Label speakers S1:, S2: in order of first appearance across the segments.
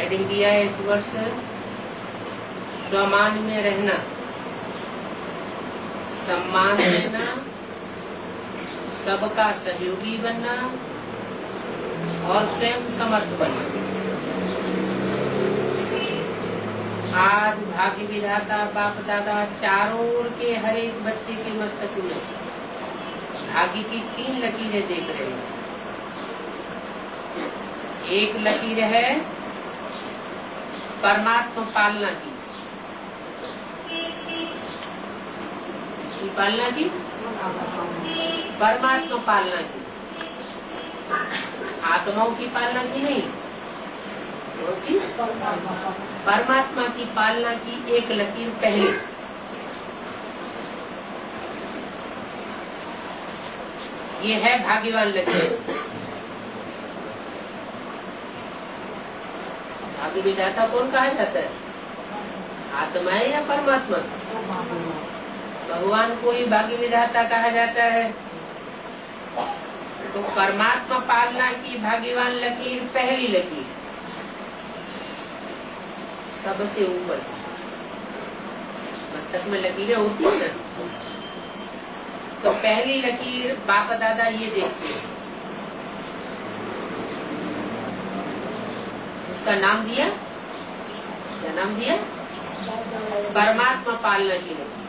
S1: Heading दिया है इस वर्ष, स्वमान में रहना, सम्मान देना, सबका सहयोगी बनना और स्वयं समर्थ बनना। आज भाग्य विधाता बाप दादा चारों ओर के हर एक बच्चे के मस्तक में भाग्य की 3 लकीरें देख रहे हैं। एक लकीर है परमात्मा पालना की, इसकी पालना की, परमात्मा पालना की, आत्माओं की पालना की नहीं, उसी परमात्मा की पालना की एक लकीर पहले। ये है भाग्यवान लकीर। भाग्य विधाता कौन कहा जाता है? आत्मा है या परमात्मा? भगवान को ही भाग्य विधाता कहा जाता है। तो परमात्मा पालना की भाग्यवान लकीर पहली लकीर, सबसे ऊपर। मस्तक में लकीरें होती है ना, तो पहली लकीर बाप दादा ये देखते हैं। इसका नाम दिया, क्या नाम दिया? परमात्मा पालना की लकीर।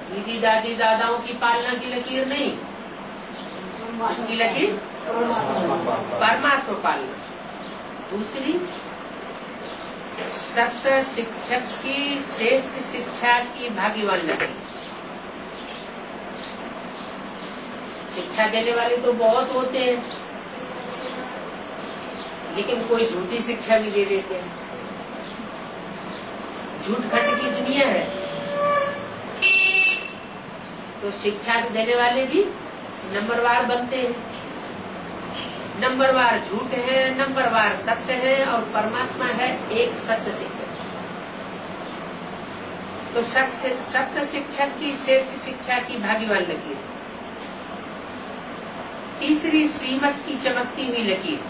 S1: दीदी दादी दादाओं की पालना की लकीर नहीं, इसकी लकीर परमात्मा पालना। दूसरी, सत्य शिक्षक की श्रेष्ठ शिक्षा की भाग्यवान लकीर। शिक्षा देने वाले तो बहुत होते हैं, लेकिन कोई झूठी शिक्षा भी दे देते हैं। झूठ खंड की दुनिया है, तो शिक्षा देने वाले भी नंबरवार बनते हैं। नंबरवार झूठ है, नंबरवार सत्य है, और परमात्मा है एक सत्य शिक्षक। तो सत्य शिक्षक की श्रेष्ठ शिक्षा की भाग्यवान लकीर। तीसरी, श्रीमत की चमकती हुई लकीर।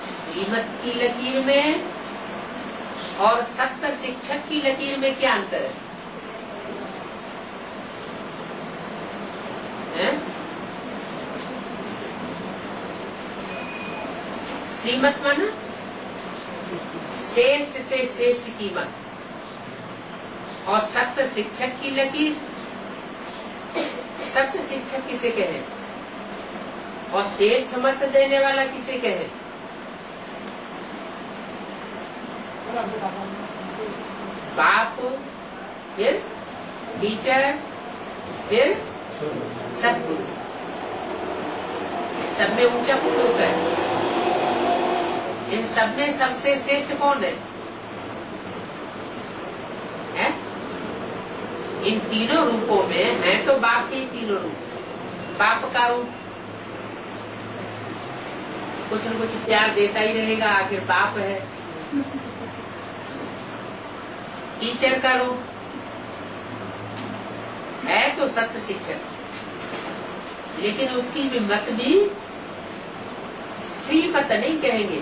S1: श्रीमत की लकीर में और सत्य शिक्षक की लकीर में क्या अंतर है? श्रीमत माना श्रेष्ठ से श्रेष्ठ कीमत, और सत्य शिक्षक की लकीर। सत्य शिक्षक किसे कहे और श्रेष्ठ मत देने वाला किसे कहे? बाप, फिर टीचर, फिर सतगुरु। सब में ऊंचा कौन होता है? इन सब में सबसे श्रेष्ठ कौन है? इन तीनों रूपों में है तो बाप के तीनों रूप। बाप का रूप कुछ न कुछ प्यार देता ही रहेगा, आखिर बाप है। टीचर का रूप है तो सत्य शिक्षक, लेकिन उसकी भी मत भी श्रीमत नहीं कहेंगे।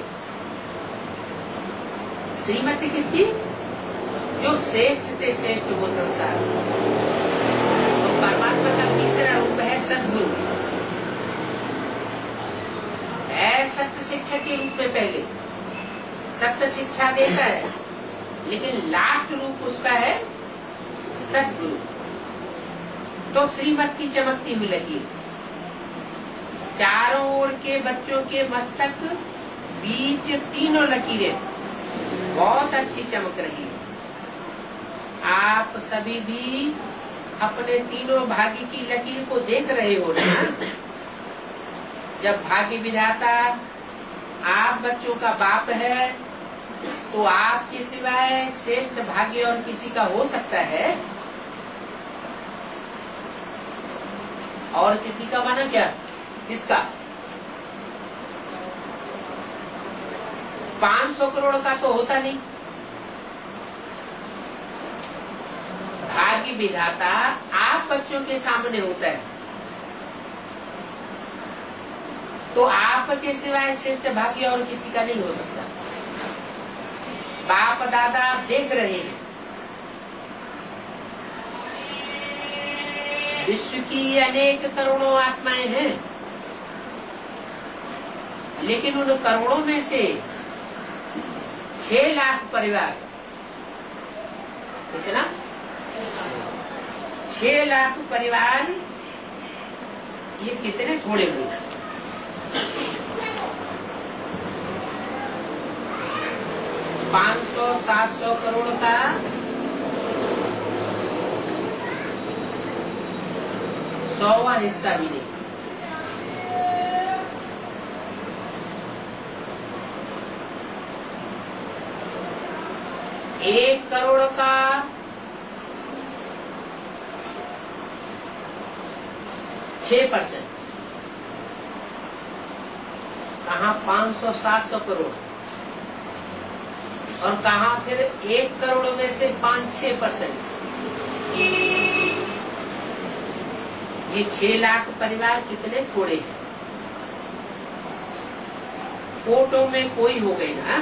S1: श्रीमत किसकी? जो श्रेष्ठ थे श्रेष्ठ वो संसार। तो परमात्मा का तीसरा रूप है सद्गुरु, है सत्य शिक्षक के रूप में। पहले सत्य शिक्षा देता है, लेकिन लास्ट रूप उसका है सद्गुरु। तो श्रीमत की चमकती हुई लकीर। चारों ओर के बच्चों के मस्तक बीच तीनों लकीरें बहुत अच्छी चमक रही है। आप सभी भी अपने तीनों भाग्य की लकीर को देख रहे हो ना। जब भाग्य विधाता आप बच्चों का बाप है, तो आपके सिवाय श्रेष्ठ भाग्य और किसी का हो सकता है? और किसी का माना क्या? किसका? 500 करोड़ का तो होता नहीं। भाग्य विधाता आप बच्चों के सामने होता है। तो आपके सिवाय श्रेष्ठ भाग्य और किसी का नहीं हो सकता। बाप दादा देख रहे हैं, विश्व की अनेक करोड़ों आत्माएं हैं, लेकिन उन करोड़ों में से 6 लाख परिवार, कितना? 6 लाख परिवार, ये कितने थोड़े हुए। 500-700 करोड़ का 100वां हिस्सा भी नहीं। एक करोड़ का 6%, कहाँ 500-700 करोड़, और कहाँ फिर 1 करोड़ में से 5-6%। ये 6 लाख परिवार कितने थोड़े हैं। फोटो में कोई हो गए ना।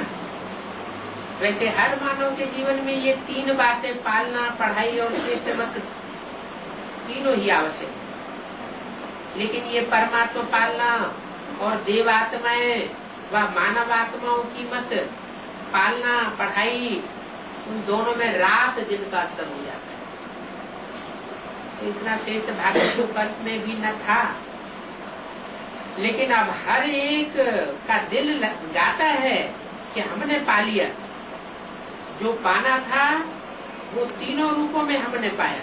S1: वैसे हर मानव के जीवन में ये 3 बातें, पालना, पढ़ाई और श्रेष्ठ मत, तीनों ही आवश्यक है। लेकिन ये परमात्मा पालना और देवात्माएं व मानव आत्माओं की मत पालना, पढ़ाई, उन दोनों में रात दिन का अंतर हो जाता है। इतना श्रेष्ठ भाग्य तो कल्प में भी न था, लेकिन अब हर एक का दिल गाता है कि हमने पा लिया। जो पाना था वो तीनों रूपों में हमने पाया।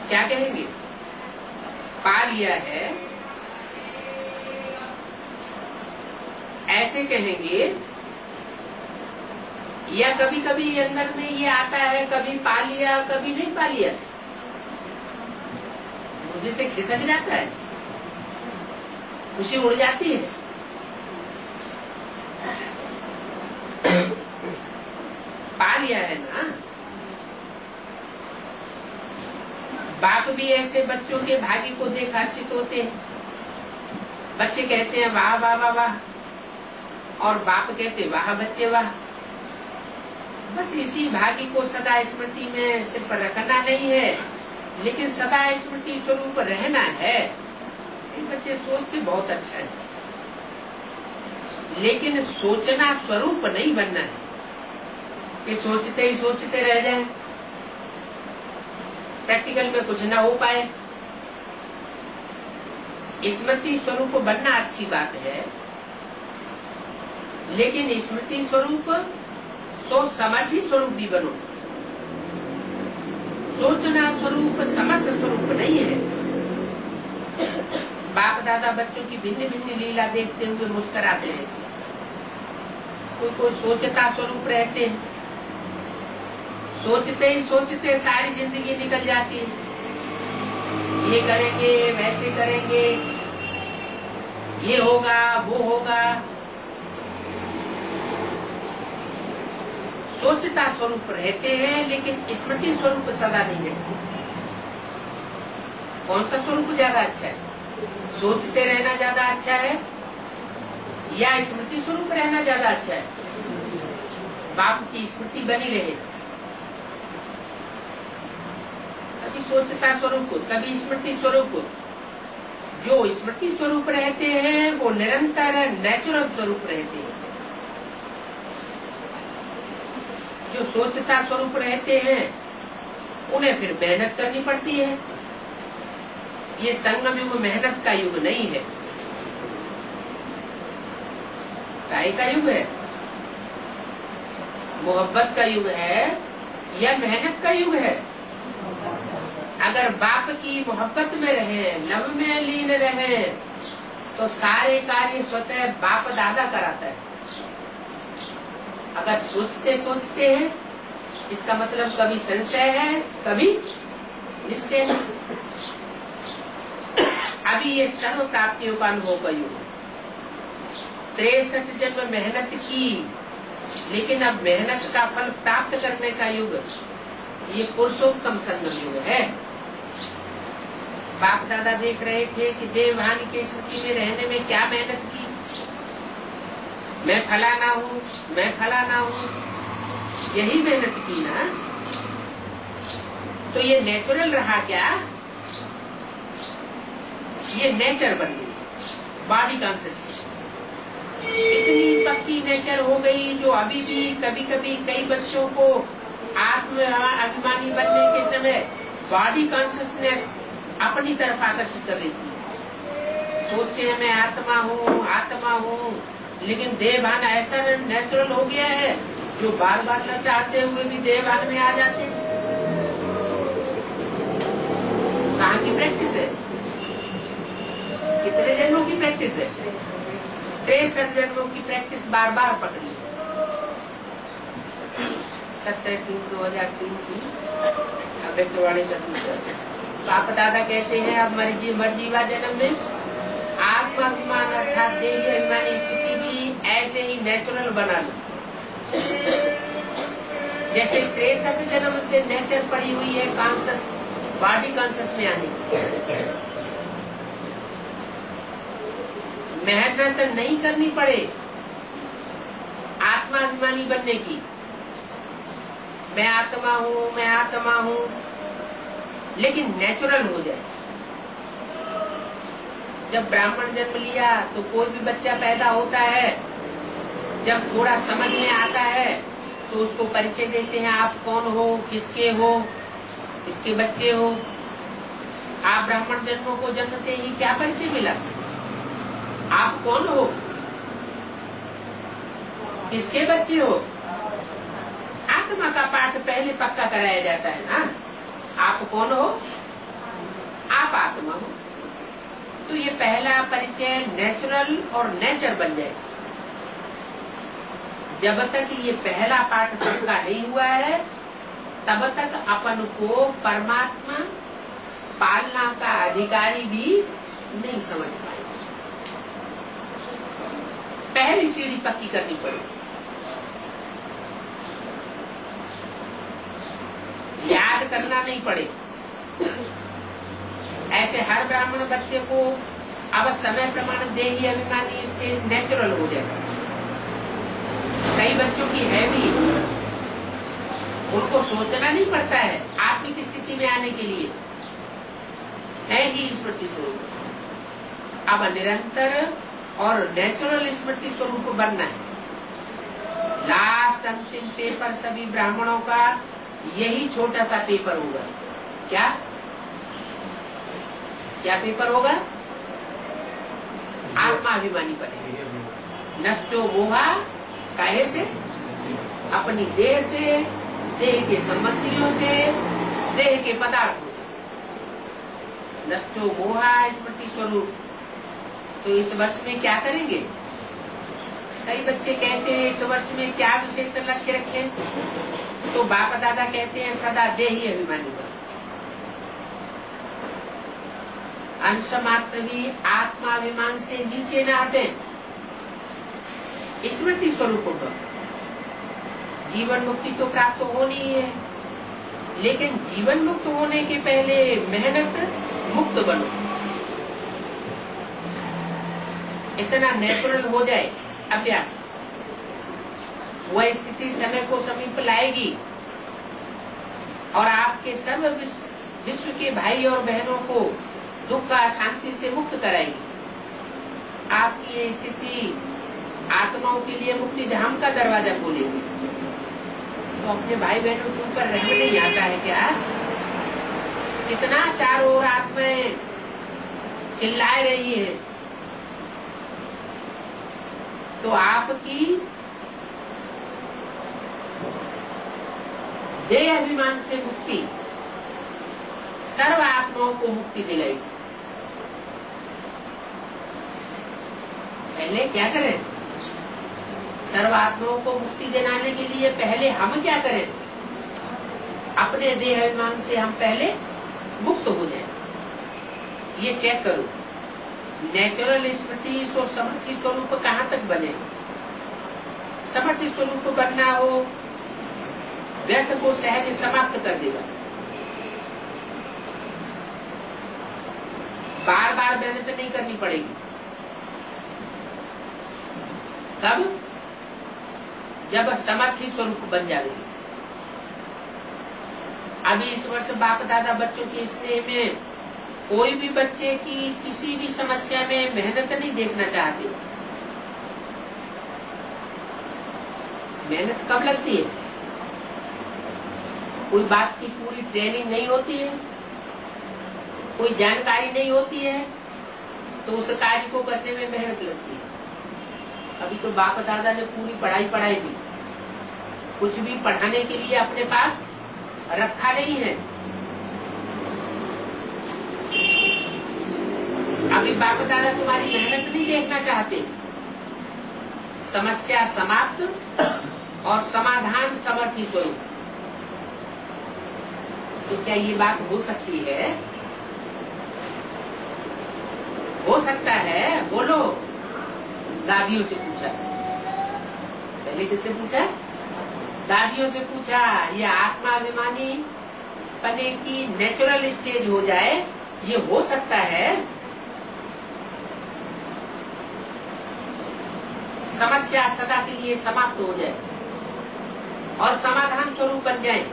S1: क्या कहेंगे? पा लिया है, ऐसे कहेंगे, या कभी कभी अंदर में ये आता है, कभी पा लिया कभी नहीं पा लिया, बुद्धि से खिसक जाता है, खुशी उड़ जाती है। पा लिया है ना। बाप भी ऐसे बच्चों के भाग्य को देख हर्षित होते हैं। बच्चे कहते हैं वाह वाह वाह वाह, और बाप कहते वाह बच्चे वाह। बस इसी भाग्य को सदा स्मृति में सिर्फ रखना नहीं है, लेकिन सदा स्मृति स्वरूप रहना है। बच्चे सोचते बहुत अच्छा है, लेकिन सोचना स्वरूप नहीं बनना है कि सोचते ही सोचते रह जाए, प्रैक्टिकल में कुछ ना हो पाए। स्मृति स्वरूप बनना अच्छी बात है, लेकिन स्मृति स्वरूप सोच समर्थी स्वरूप भी बनो। सोचना स्वरूप समर्थ स्वरूप नहीं है। बाप दादा बच्चों की भिन्न भिन्न लीला देखते हुए मुस्कुराते रहते हैं। कोई कोई सोचता स्वरूप रहते हैं, सोचते ही सोचते सारी जिंदगी निकल जाती है। ये करेंगे, वैसे करेंगे, ये होगा, वो होगा। सोचता स्वरूप रहते हैं, लेकिन स्मृति स्वरूप सदा नहीं रहते। कौन सा स्वरूप ज्यादा अच्छा है? सोचते रहना ज्यादा अच्छा है या स्मृति स्वरूप रहना ज्यादा अच्छा है? बाप की स्मृति बनी रहे, कभी सोचता स्वरूप, कभी स्मृति स्वरूप। जो स्मृति स्वरूप रहते हैं वो निरंतर नेचुरल स्वरूप रहते हैं। जो सोचता स्वरूप रहते हैं उन्हें फिर मेहनत करनी पड़ती है। ये संगम युग मेहनत का युग नहीं है। काय का युग है? मोहब्बत का युग है या मेहनत का युग है? अगर बाप की मोहब्बत में रहे, लव में लीन रहे, तो सारे कार्य स्वतः बाप दादा कराता है। अगर सोचते सोचते हैं, इसका मतलब कभी संशय है, कभी निश्चय है। अभी ये सर्व प्राप्तियों का अनुभव का युग। 63 जन्म मेहनत की, लेकिन अब मेहनत का फल प्राप्त करने का युग, ये पुरुषोत्तम संगम युग है। बाप दादा देख रहे थे कि देवभान के स्मृति में रहने में क्या मेहनत की, मैं फलाना हूँ, मैं फलाना हूँ, यही मेहनत की ना। तो ये नेचुरल रहा क्या? ये नेचर बन गई, बॉडी कॉन्शियसनेस इतनी पक्की नेचर हो गई जो अभी भी कभी कभी कई बच्चों को आत्म अभिमानी बनने के समय बॉडी कॉन्शियसनेस अपनी तरफ आकर्षित कर लेती है। सोचते हैं मैं आत्मा हूँ, आत्मा हूँ, लेकिन देहभान ऐसा नेचुरल हो गया है जो बार बार न चाहते हुए भी देहभान में आ जाते हैं। कहाँ की प्रैक्टिस है? कितने जन्मों की प्रैक्टिस है? 63 जन्मों की प्रैक्टिस बार बार पकड़ी। 17/3/2003 की अव्यक्तवाणी का दूसरा। बाप दादा कहते हैं अब मर्जीवा जन्म में आत्माभिमान अर्थात देही अभिमानी स्थिति भी ऐसे ही नेचुरल बना लो जैसे 63 जन्म से नेचर पड़ी हुई है कॉन्शियस, बॉडी कॉन्शियस में आने की। मेहनत नहीं करनी पड़े आत्माभिमानी बनने की। मैं आत्मा हूँ, मैं आत्मा हूँ, लेकिन नेचुरल हो जाए। जब ब्राह्मण जन्म लिया तो कोई भी बच्चा पैदा होता है, जब थोड़ा समझ में आता है तो उसको परिचय देते हैं, आप कौन हो, किसके हो, किसके बच्चे हो। आप ब्राह्मण जन्मों को जन्मते ही क्या परिचय मिला? आप कौन हो, किसके बच्चे हो? आत्मा का पाठ पहले पक्का कराया जाता है ना। आप कौन हो? आप आत्मा हो। तो ये पहला परिचय नेचुरल और नेचर बन जाए। जब तक ये पहला पाठ पक्का नहीं हुआ है तब तक अपन को परमात्मा पालना का अधिकारी भी नहीं समझ पाए। पहली सीढ़ी पक्की करनी पड़ेगी। याद करना नहीं पड़े। ऐसे हर ब्राह्मण बच्चे को अब समय प्रमाण देही अभिमानी स्टेज नेचुरल हो जाएगा। कई बच्चों की है भी, उनको सोचना नहीं पड़ता है आत्मिक स्थिति में आने के लिए, है ही स्मृति स्वरूप। अब निरंतर और नेचुरल स्मृति स्वरूप बनना है। लास्ट अंतिम पेपर सभी ब्राह्मणों का यही छोटा सा पेपर होगा। क्या क्या पेपर होगा? आत्माभिमानी बने। नष्टो मोहा काहे से? अपनी देह से, देह के संबंधियों से, देह के पदार्थों से। नष्टो मोहा स्मृति स्वरूप। तो इस वर्ष में क्या करेंगे? कई बच्चे कहते हैं इस वर्ष में क्या विशेष लक्ष्य रखें? तो बाप दादा कहते हैं सदा देही अभिमानी बनो। अंश मात्र भी आत्माभिमान से नीचे न हटे, स्मृति स्वरूप बनो। जीवन मुक्ति तो प्राप्त होनी ही है, लेकिन जीवन मुक्त होने के पहले मेहनत मुक्त बनो। इतना नेचुरल हो जाए अभ्यास, वह स्थिति समय को समीप लाएगी और आपके सब विश्व के भाई और बहनों को दुख का शांति से मुक्त कराएगी। आपकी ये स्थिति आत्माओं के लिए मुक्ति धाम का दरवाजा खोलेगी। तो अपने भाई बहनों के ऊपर रहम नहीं आता है क्या? कितना चारों ओर आत्माएं चिल्ला रही है, तो आपकी देह अभिमान से मुक्ति सर्व आत्माओं को मुक्ति दिलाएगी। पहले क्या करें? सर्व आत्माओं को मुक्ति दिलाने के लिए पहले हम क्या करें? अपने देह अभिमान से हम पहले मुक्त हो जाएं। ये चेक करो, नेचुरल स्मृति समर्थि स्वरूप कहाँ तक बने? समर्थि स्वरूप बनना हो, व्यर्थ को सहज समाप्त कर देगा। बार मेहनत नहीं करनी पड़ेगी। कब? जब समर्थी स्वरूप बन जाएगी। अभी इस वर्ष बाप दादा बच्चों के स्नेह में कोई भी बच्चे की किसी भी समस्या में मेहनत नहीं देखना चाहते। मेहनत कब लगती है? कोई बात की पूरी ट्रेनिंग नहीं होती है, कोई जानकारी नहीं होती है, तो उस कार्य को करने में मेहनत लगती है। अभी तो बाप दादा ने पूरी पढ़ाई दी, कुछ भी पढ़ाने के लिए अपने पास रखा नहीं है। अभी बाप दादा तुम्हारी मेहनत नहीं देखना चाहते। समस्या समाप्त और समाधान समर्थी स्वरूप। तो क्या ये बात हो सकती है? हो सकता है? बोलो। दादियों से पूछा, पहले किससे पूछा? दादियों से पूछा। ये आत्माभिमानी पने की नेचुरल स्टेज हो जाए, ये हो सकता है? समस्या सदा के लिए समाप्त हो जाए और समाधान स्वरूप बन जाए।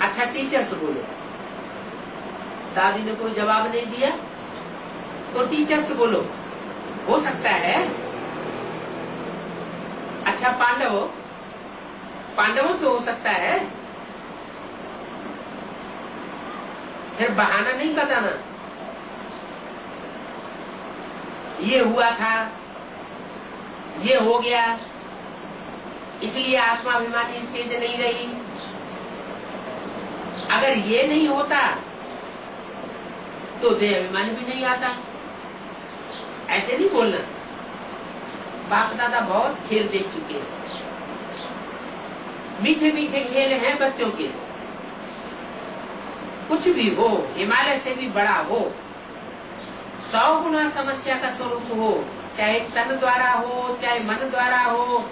S1: अच्छा, टीचर से बोलो। दादी ने कोई जवाब नहीं दिया तो टीचर से बोलो, हो सकता है? अच्छा, पांडवों से हो सकता है? फिर बहाना नहीं बताना। ये हुआ था, ये हो गया, इसलिए आत्माभिमानी स्टेज नहीं रही। अगर ये नहीं होता तो देह अभिमानी भी नहीं आता। ऐसे नहीं बोलना। बाप दादा बहुत खेल देख चुके हैं, मीठे मीठे खेल हैं बच्चों के। कुछ भी हो, हिमालय से भी बड़ा हो, 100 गुना समस्या का स्वरूप हो, चाहे तन द्वारा हो, चाहे मन द्वारा हो,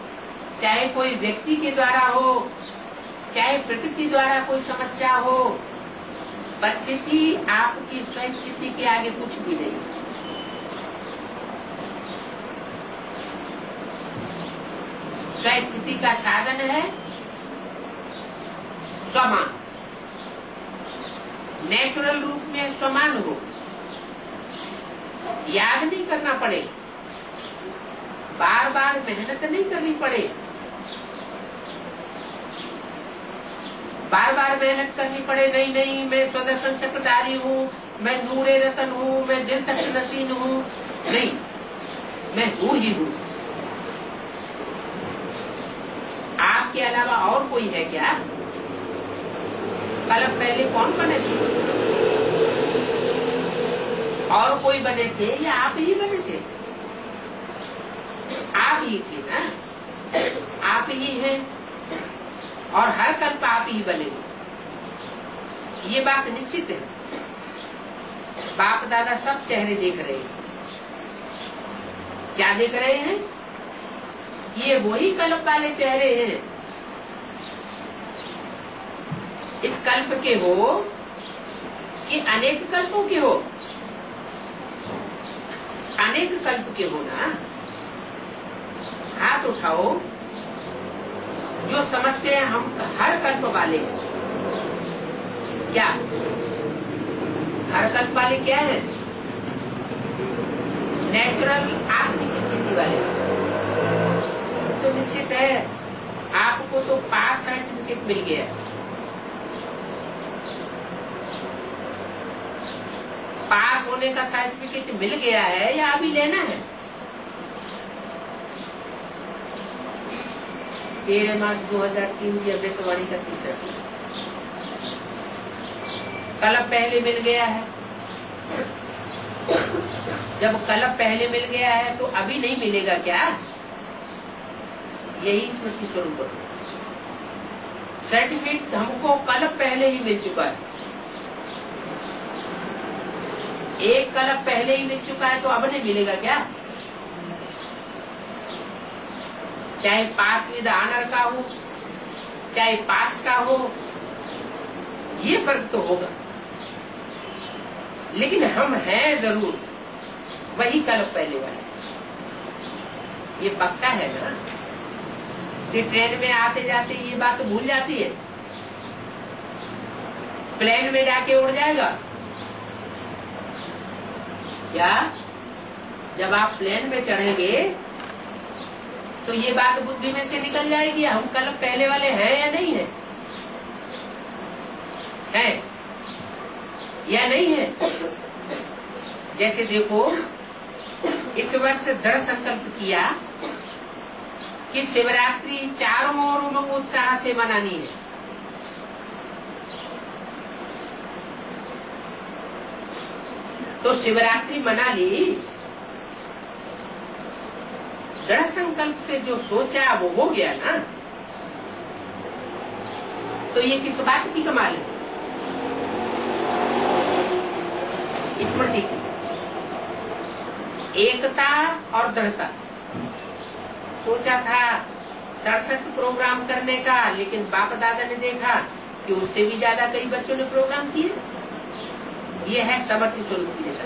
S1: चाहे कोई व्यक्ति के द्वारा हो, चाहे प्रकृति द्वारा कोई समस्या हो, परिस्थिति आपकी स्वयं स्थिति के आगे कुछ भी नहीं। स्वयं स्थिति का साधन है स्वमान। नेचुरल रूप में स्वमान हो, याद नहीं करना पड़े, बार बार मेहनत नहीं करनी पड़े। बार बार मेहनत करनी पड़े, नहीं मैं स्वदर्शन चक्रधारी हूँ, मैं नूरे रतन हूँ, मैं दिल तक नसीन हूँ, नहीं, मैं हूँ ही हूँ। आपके अलावा और कोई है क्या? कल पहले कौन बने थे? और कोई बने थे या आप ही बने थे? आप ही थे ना, आप ही हैं और हर कल्प आप ही बनेंगे, ये बात निश्चित है। बाप दादा सब चेहरे देख रहे हैं। क्या देख रहे हैं? ये वही कल्प वाले चेहरे हैं। इस कल्प के हो कि अनेक कल्पों के हो? अनेक कल्प के हो ना। हाथ उठाओ जो समझते हैं हम हर कल्प वाले हैं। क्या हर कल्प वाले क्या है? नेचुरल आर्थिक स्थिति वाले। तो निश्चित है आपको तो पास सर्टिफिकेट मिल गया। पास होने का सर्टिफिकेट मिल गया है या अभी लेना है? 13 मार्च 2003 की अमृतवाणी का 30 कलप पहले मिल गया है। जब कलप पहले मिल गया है तो अभी नहीं मिलेगा क्या? यही स्मृति स्वरूप सर्टिफिकेट हमको कलप पहले ही मिल चुका है। एक कलप पहले ही मिल चुका है तो अब नहीं मिलेगा क्या? चाहे पास विद ऑनर का हो, चाहे पास का हो, ये फर्क तो होगा। लेकिन हम हैं जरूर वही कल्प पहले वाले। ये पक्का है ना कि ट्रेन में आते जाते ये बात भूल जाती है? प्लेन में जाके उड़ जाएगा क्या? जब आप प्लेन में चढ़ेंगे तो ये बात बुद्धि में से निकल जाएगी, हम कल पहले वाले हैं या नहीं है? हैं या नहीं है? जैसे देखो, इस वर्ष दृढ़ संकल्प किया कि शिवरात्रि चारों ओर उमंग उत्साह से मनानी है। तो शिवरात्रि मना ली, दृढ़ संकल्प से जो सोचा वो हो गया ना। तो ये किस बात की कमाल है? स्मृति की एकता और दृढ़ता। सोचा था 67 प्रोग्राम करने का, लेकिन बाप दादा ने देखा कि उससे भी ज्यादा कई बच्चों ने प्रोग्राम किए। ये है समर्थी स्वरूप की जैसा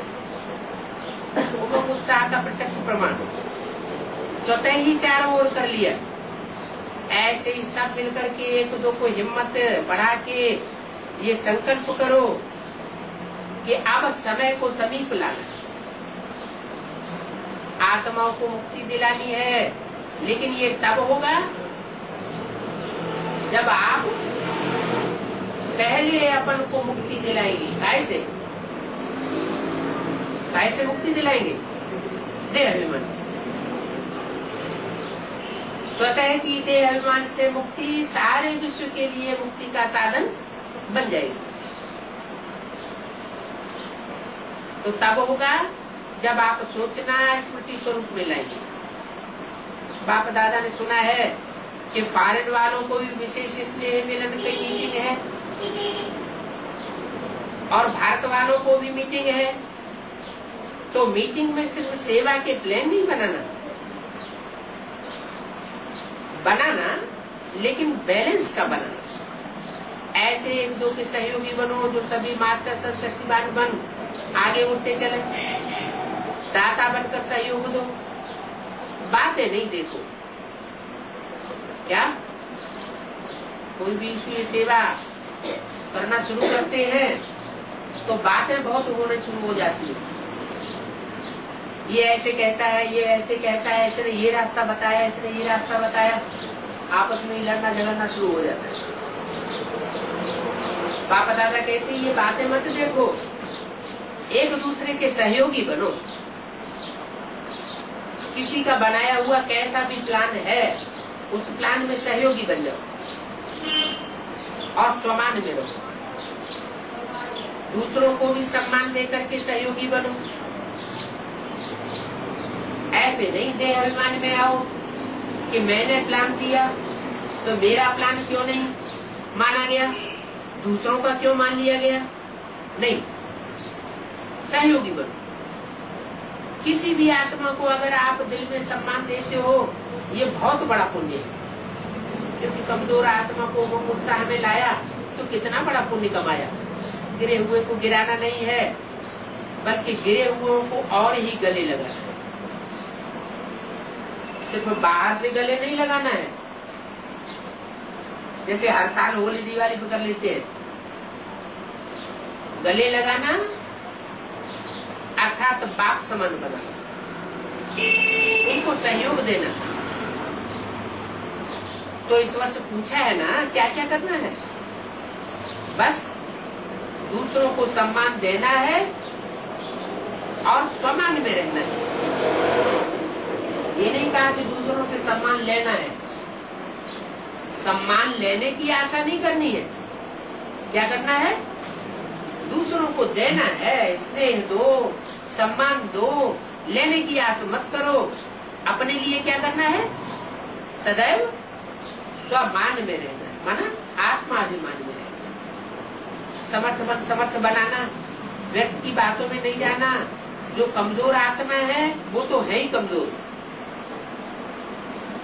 S1: उमंग उत्साह का प्रत्यक्ष प्रमाण। स्वतः ही चारों ओर कर लिया। ऐसे ही सब मिलकर के एक दो को हिम्मत बढ़ा के ये संकल्प करो कि अब समय को समीप लाना, आत्माओं को मुक्ति दिलानी है। लेकिन ये तब होगा जब आप पहले अपन को मुक्ति दिलाएंगे। कैसे मुक्ति दिलाएंगे? देह अभिमान से। स्वतः की देह अभिमान से मुक्ति सारे विश्व के लिए मुक्ति का साधन बन जाएगी। तो तब होगा जब आप सोचना स्मृति स्वरूप में लाएंगे। बाप दादा ने सुना है कि फॉरेन वालों को भी विशेष स्नेह मिलन की मीटिंग है और भारत वालों को भी मीटिंग है। तो मीटिंग में सिर्फ सेवा के प्लान नहीं बनाना, लेकिन बैलेंस का बनाना। ऐसे एक दो के सहयोगी बनो जो सभी मास्टर सब शक्तिवान बन आगे उठते चले, दाता बनकर सहयोग दो। बातें नहीं देखो। क्या कोई भी इसमें सेवा करना शुरू करते हैं तो बातें बहुत होने शुरू हो जाती है। ये ऐसे कहता है, ये ऐसे कहता है, इसने ये रास्ता बताया, इसने ये रास्ता बताया, आपस में लड़ना झगड़ना शुरू हो जाता है। पापा दादा कहते ये बातें मत देखो, एक दूसरे के सहयोगी बनो। किसी का बनाया हुआ कैसा भी प्लान है उस प्लान में सहयोगी बन जाओ और स्वमान में रहो। दूसरों को भी सम्मान देकर के सहयोगी बनो। ऐसे नहीं देह अभिमान में आओ कि मैंने प्लान दिया तो मेरा प्लान क्यों नहीं माना गया, दूसरों का क्यों मान लिया गया। नहीं, सहयोगी बनो। किसी भी आत्मा को अगर आप दिल में सम्मान देते हो ये बहुत बड़ा पुण्य है। क्योंकि कमजोर आत्मा को वो उत्साह में लाया तो कितना बड़ा पुण्य कमाया। गिरे हुए को गिराना नहीं है बल्कि गिरे हुए को और ही गले लगाना है। सिर्फ बाहर से गले नहीं लगाना है, जैसे हर साल होली दिवाली पे कर लेते हैं। गले लगाना अर्थात बाप समान बनाना, उनको सहयोग देना। तो इस वर्ष पूछा है ना क्या क्या करना है? बस दूसरों को सम्मान देना है और स्वमान में रहना है। ये नहीं कहा कि दूसरों से सम्मान लेना है। सम्मान लेने की आशा नहीं करनी है। क्या करना है? दूसरों को देना है। स्नेह दो, सम्मान दो, लेने की आशा मत करो। अपने लिए क्या करना है? सदैव स्वमान में रहना है, माना आत्माभिमान में रहना। समर्थ बनाना, व्यक्ति की बातों में नहीं जाना। जो कमजोर आत्मा है वो तो है ही कमजोर।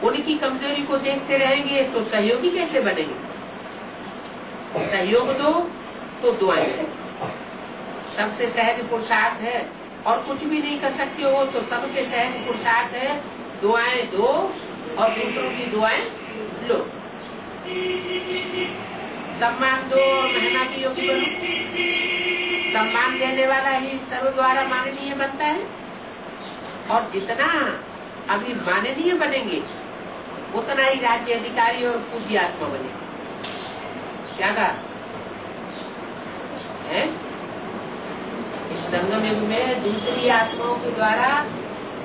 S1: उनकी कमजोरी को देखते रहेंगे तो सहयोगी कैसे बनेंगे? सहयोग दो तो दुआएं। सबसे सहज पुरुषार्थ है, और कुछ भी नहीं कर सकते हो तो सबसे सहज पुरुषार्थ है दुआएं दो और दूसरों की दुआएं लो। सम्मान दो और महिमा की योगी बनो। सम्मान देने वाला ही सर्व द्वारा माननीय बनता है, और जितना अभी माननीय बनेंगे उतना ही राज्य अधिकारी और पूज्य आत्मा बनेगा। क्या कहा है? इस संगम युग में दूसरी आत्माओं के द्वारा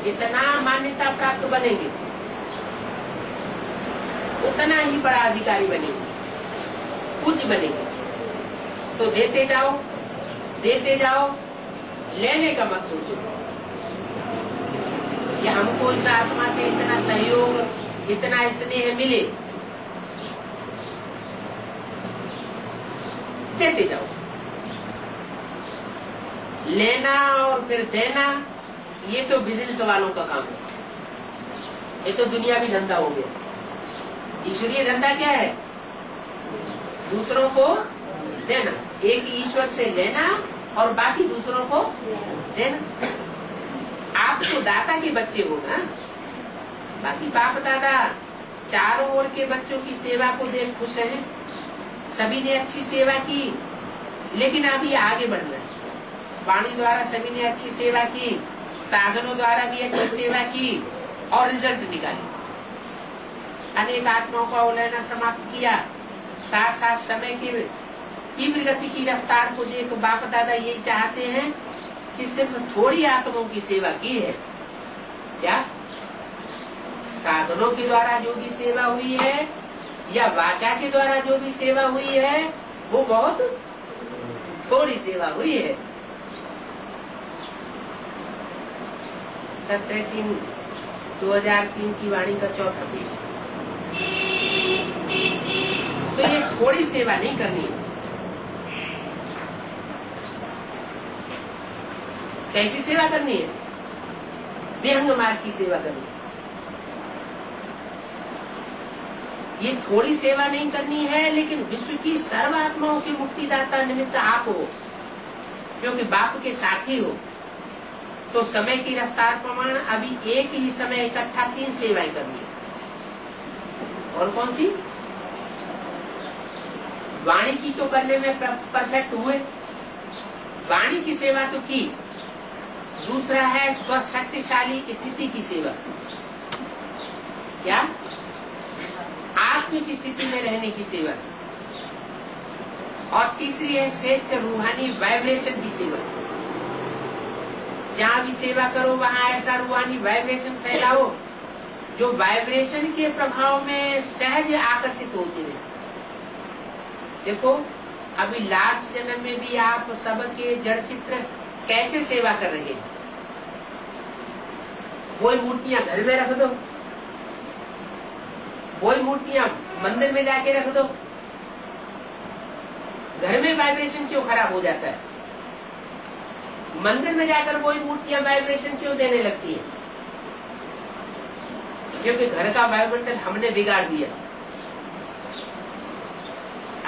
S1: जितना मान्यता प्राप्त बनेंगे उतना ही बड़ा अधिकारी बनेंगे, पूज्य बनेंगे। तो देते जाओ, लेने का मत सोचो कि हमको इस आत्मा से इतना सहयोग, इतना स्नेह मिले। देते जाओ। लेना और फिर देना ये तो बिजनेस वालों का काम है, ये तो दुनियावी धंधा हो गया। ईश्वरीय धंधा क्या है? दूसरों को देना, एक ईश्वर से लेना और बाकी दूसरों को देना। आप तो दाता के बच्चे हो ना, बाकी बाप दादा चारों ओर के बच्चों की सेवा को देख खुश हैं। सभी ने अच्छी सेवा की, लेकिन अभी आगे बढ़ना है। वाणी द्वारा सभी ने अच्छी सेवा की, साधनों द्वारा भी अच्छी सेवा की और रिजल्ट निकाली। अनेक आत्माओं का उलयना समाप्त किया। साथ साथ समय की तीव्र गति की रफ्तार को देख बाप दादा ये चाहते हैं कि सिर्फ थोड़ी आत्माओं की सेवा की है। क्या साधनों के द्वारा जो भी सेवा हुई है या वाचा के द्वारा जो भी सेवा हुई है वो बहुत थोड़ी सेवा हुई है। 17/3/2003 की वाणी का चौथा पेज। तो ये थोड़ी सेवा नहीं करनी है। कैसी सेवा करनी है? विहंग मार्ग की सेवा करनी है। ये थोड़ी सेवा नहीं करनी है, लेकिन विश्व की सर्व आत्माओं के मुक्तिदाता निमित्त आप हो, क्योंकि बाप के साथी हो। तो समय की रफ्तार प्रमाण अभी एक ही समय इकट्ठा 3 सेवाएं करनी है। और कौन सी? वाणी की तो करने में परफेक्ट हुए, वाणी की सेवा तो की। दूसरा है स्वशक्तिशाली स्थिति की सेवा। क्या? आत्म की स्थिति में रहने की सेवा। और तीसरी है श्रेष्ठ रूहानी वाइब्रेशन की सेवा। जहां भी सेवा करो वहां ऐसा रूहानी वाइब्रेशन फैलाओ जो वाइब्रेशन के प्रभाव में सहज आकर्षित होते हैं। देखो, अभी लास्ट जन्म में भी आप सबके जड़ चित्र कैसे सेवा कर रहे हैं। कोई मूर्तियां घर में रख दो, कोई मूर्तियां मंदिर में जाके रख दो। घर में वाइब्रेशन क्यों खराब हो जाता है? मंदिर में जाकर वही मूर्तियां वाइब्रेशन क्यों देने लगती है? क्योंकि घर का वायुमंडल हमने बिगाड़ दिया।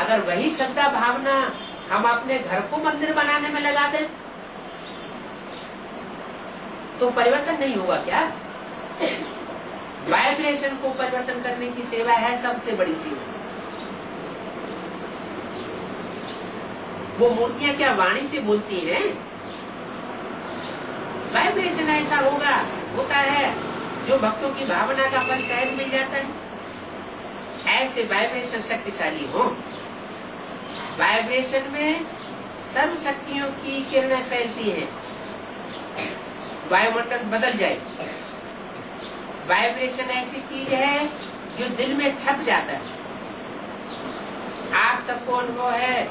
S1: अगर वही श्रद्धा भावना हम अपने घर को मंदिर बनाने में लगा दें तो परिवर्तन नहीं होगा क्या? वाइब्रेशन को परिवर्तन करने की सेवा है सबसे बड़ी सेवा। वो मूर्तियां क्या वाणी से बोलती हैं? वाइब्रेशन ऐसा होता है जो भक्तों की भावना का फल सहज मिल जाता है। ऐसे वाइब्रेशन शक्तिशाली हो। वाइब्रेशन में सर्व शक्तियों की किरणें फैलती हैं, वायुमंडल बदल जाए। वाइब्रेशन ऐसी चीज है जो दिल में छप जाता है। आप सबको अनुभव है,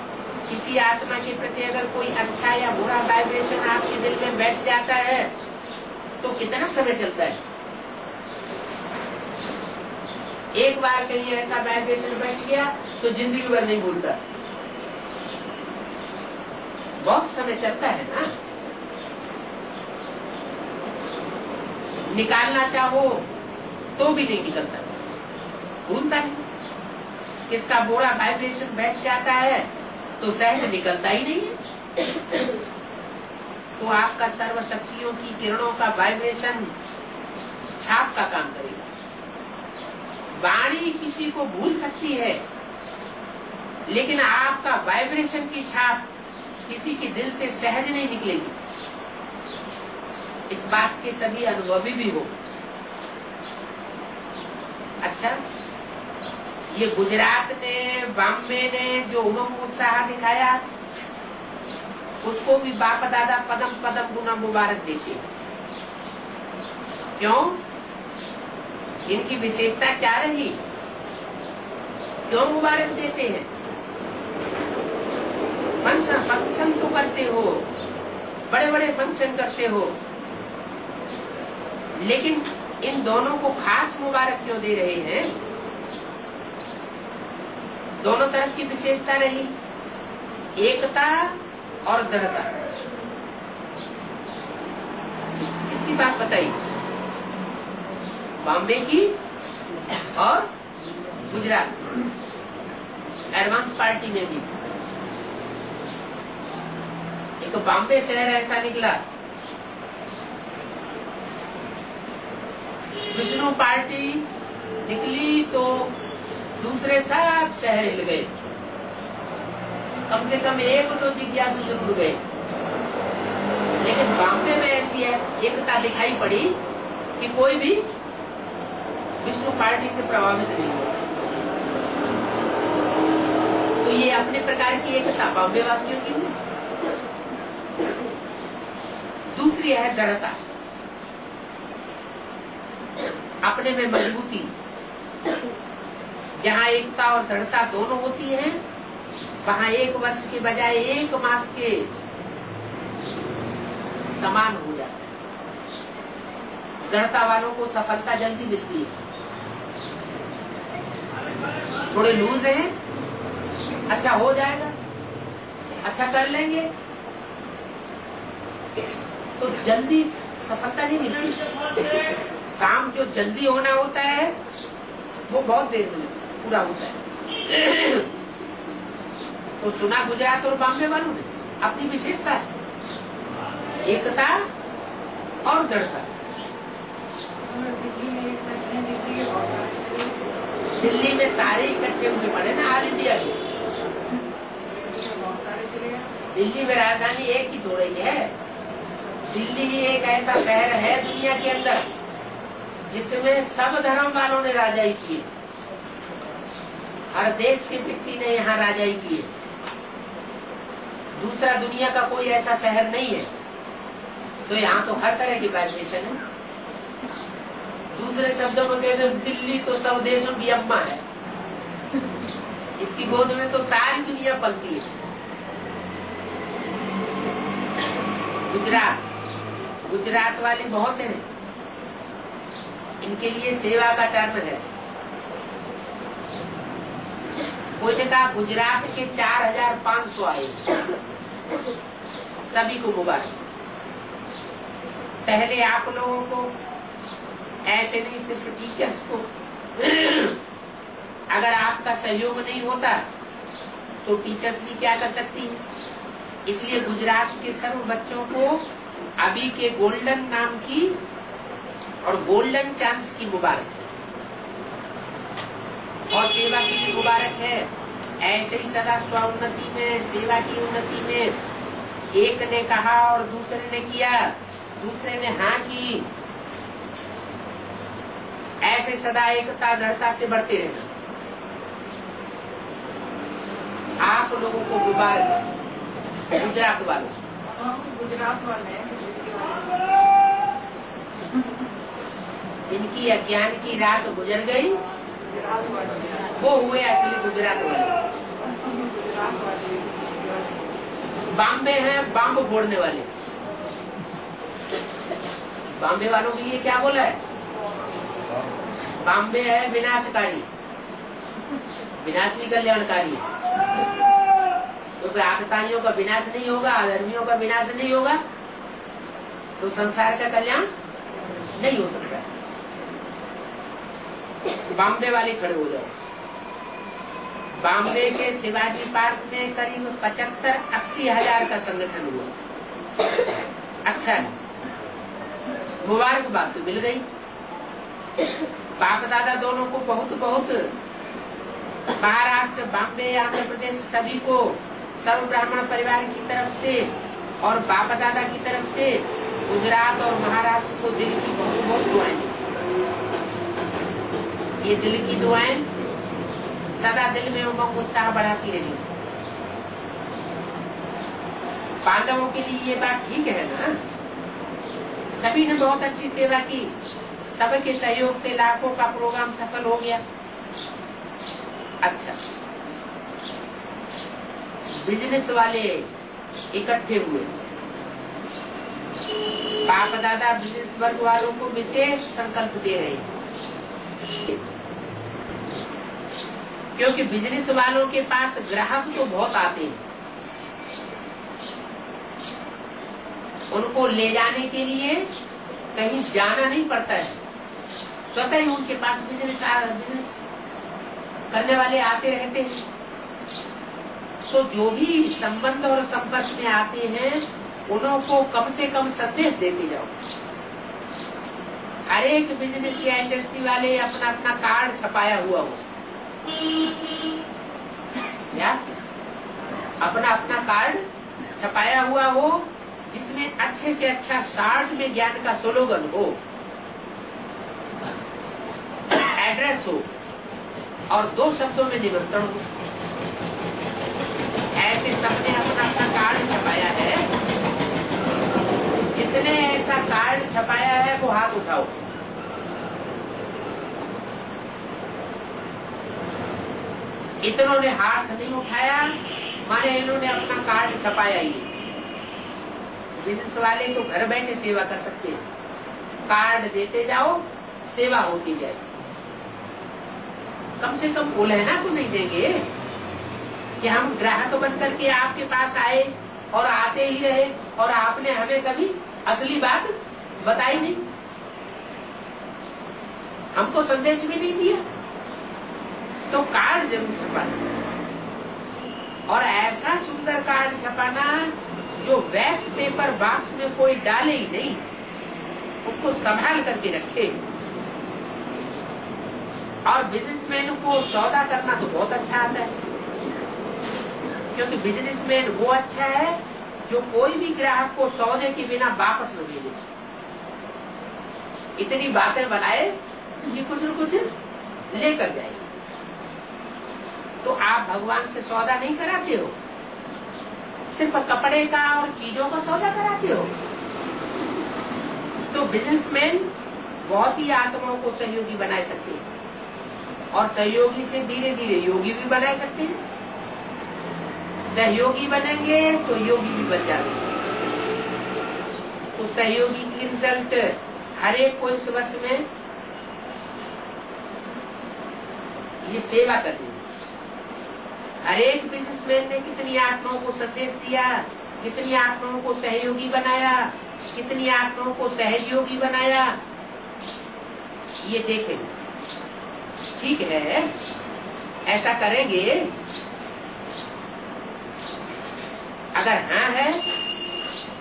S1: किसी आत्मा के प्रति अगर कोई अच्छा या बुरा वाइब्रेशन आपके दिल में बैठ जाता है तो कितना समय चलता है। एक बार कहीं ऐसा वाइब्रेशन बैठ गया तो जिंदगी भर नहीं भूलता। बहुत समय चलता है ना। निकालना चाहो तो भी नहीं निकलता, भूलता नहीं। इसका बुरा वाइब्रेशन बैठ जाता है तो सहज निकलता ही नहीं है। तो आपका सर्व शक्तियों की किरणों का वाइब्रेशन छाप का काम करेगा। वाणी किसी को भूल सकती है, लेकिन आपका वाइब्रेशन की छाप किसी के दिल से सहज नहीं निकलेगी। इस बात के सभी अनुभवी भी हो। अच्छा, ये गुजरात ने, बॉम्बे ने जो उमंग उत्साह दिखाया, उसको भी बाप दादा पदम पदम गुना मुबारक देते। क्यों? इनकी विशेषता क्या रही? क्यों मुबारक देते हैं? फंक्शन तो करते हो, बड़े बड़े फंक्शन करते हो, लेकिन इन दोनों को खास मुबारक क्यों दे रहे हैं? दोनों तरफ की विशेषता रही, एकता और दृढ़ता। इसकी बात बताइए, बॉम्बे की और गुजरात की, एडवांस पार्टी में भी। एक बॉम्बे शहर ऐसा निकला, विष्णु पार्टी निकली तो दूसरे सब शहर हिल गए, कम से कम एक तो जिज्ञासु जरूर गए। लेकिन बॉम्बे में ऐसी है एकता दिखाई पड़ी कि कोई भी विष्णु पार्टी से प्रभावित नहीं हुआ। तो ये अपने प्रकार की एकता बॉम्बे वासियों की हुई। दूसरी है दृढ़ता, अपने में मजबूती। जहां एकता और दृढ़ता दोनों होती है, वहां एक वर्ष के बजाय एक मास के समान हो जाता है। दृढ़ता वालों को सफलता जल्दी मिलती है। थोड़े लूज हैं, अच्छा हो जाएगा, अच्छा कर लेंगे, तो जल्दी सफलता नहीं मिलती। काम जो जल्दी होना होता है वो बहुत देर में पूरा होता है। तो सुना गुजरात और बॉम्बे वालों ने अपनी विशेषता है, एकता और दृढ़ता। दिल्ली में सारे इकट्ठे हुए पड़े ना, ऑल इंडिया के। दिल्ली में राजधानी एक ही हो रही है। दिल्ली एक ऐसा शहर है दुनिया के अंदर जिसमें सब धर्म वालों ने राजाई की। हर देश के व्यक्ति ने यहाँ राजाई की। दूसरा दुनिया का कोई ऐसा शहर नहीं है। तो यहाँ तो हर तरह की वाइब्रेशन है। दूसरे शब्दों में कहते हैं दिल्ली तो सब देशों की अम्मा है। इसकी गोद में तो सारी दुनिया पलती है। गुजरात वाले बहुत हैं, इनके लिए सेवा का टर्म है। कोई ने कहा गुजरात के 4500 आए, सभी को मुबारक। पहले आप लोगों को ऐसे नहीं, सिर्फ टीचर्स को, अगर आपका सहयोग नहीं होता तो टीचर्स भी क्या कर सकती है। इसलिए गुजरात के सर्व बच्चों को अभी के गोल्डन नाम की और गोल्डन चांस की मुबारक, और सेवा की भी मुबारक है। ऐसे ही सदा स्वोन्नति में, सेवा की उन्नति में एक ने कहा और दूसरे ने किया, दूसरे ने हाँ की, ऐसे सदा एकता दृढ़ता से बढ़ते रहना। आप लोगों को मुबारक। गुजरात वाले जिनकी अज्ञान की रात गुजर गई, वो हुए असली गुजरात वाले। बॉम्बे हैं बम फोड़ने वाले। बॉम्बे वालों के लिए क्या बोला है? बॉम्बे है विनाशकारी, विनाश भी कल्याणकारी। क्योंकि आतताइयों का विनाश नहीं होगा, अधर्मियों का विनाश नहीं होगा, तो संसार का कल्याण नहीं हो सकता। बॉम्बे वाले खड़े हो जाओ। बॉम्बे के शिवाजी पार्क में करीब 75-80 हजार का संगठन हुआ। अच्छा है, मुबारकबाद तो मिल गई। बाप दादा दोनों को बहुत बहुत, महाराष्ट्र, बॉम्बे, आंध्र प्रदेश सभी को, सर्व ब्राह्मण परिवार की तरफ से और बाप दादा की तरफ से गुजरात और महाराष्ट्र को दिल की बहुत बहुत दुआएं। ये दिल की दुआएं सदा दिल में उमंग उत्साह बढ़ाती रही। पांडवों के लिए ये बात ठीक है ना, सभी ने बहुत अच्छी सेवा की, सबके सहयोग से लाखों का प्रोग्राम सफल हो गया। अच्छा, बिजनेस वाले इकट्ठे हुए, बाप दादा बिजनेस वर्ग वालों को विशेष संकल्प दे रहे हैं, क्योंकि बिजनेस वालों के पास ग्राहक तो बहुत आते हैं, उनको ले जाने के लिए कहीं जाना नहीं पड़ता है, स्वतः ही उनके पास बिजनेस करने वाले आते रहते हैं। तो जो भी संबंध और संपर्क में आते हैं उनको कम से कम संदेश देते जाओ। हर एक बिजनेस या इंडस्ट्री वाले अपना अपना कार्ड छपाया हुआ हो, क्या अपना अपना कार्ड छपाया हुआ हो, जिसमें अच्छे से अच्छा शॉर्ट में ज्ञान का स्लोगन हो, एड्रेस हो और 2 शब्दों में निमंत्रण हो। ऐसे सबने अपना अपना कार्ड छपाया है। जिसने ऐसा कार्ड छपाया है वो हाथ उठाओ। इतनों ने हाथ नहीं उठाया, माने इन्होंने अपना कार्ड छपाया ही नहीं। बिजनेस वाले तो घर बैठे सेवा कर सकते हैं, कार्ड देते जाओ, सेवा होती जाए। कम से कम उलहना तो नहीं देंगे कि हम ग्राहक बनकर के आपके पास आए और आते ही रहे और आपने हमें कभी असली बात बताई नहीं, हमको संदेश भी नहीं दिया। तो कार्ड जरूर छपाना, और ऐसा सुंदर कार्ड छपाना जो वेस्ट पेपर बॉक्स में कोई डाले ही नहीं, उसको संभाल करके रखे। और बिजनेसमैन को सौदा करना तो बहुत अच्छा आता है, क्योंकि बिजनेसमैन वो अच्छा है जो कोई भी ग्राहक को सौदे के बिना वापस न भेजे। इतनी बातें बनाए कि कुछ न कुछ लेकर जाए। तो आप भगवान से सौदा नहीं कराते हो, सिर्फ कपड़े का और चीजों का सौदा कराते हो। तो बिजनेसमैन बहुत ही आत्माओं को सहयोगी बना सकते हैं, और सहयोगी से धीरे धीरे योगी भी बना सकते हैं। सहयोगी बनेंगे तो योगी भी बन जाते हैं। तो सहयोगी की रिजल्ट हर एक को इस वर्ष में ये सेवा करनी है। हर एक बिजनेसमैन ने कितनी आत्माओं को संदेश दिया, कितनी आत्माओं को सहयोगी बनाया, कितनी आत्माओं को सहयोगी बनाया, ये देखेंगे। ठीक है, ऐसा करेंगे। अगर हाँ है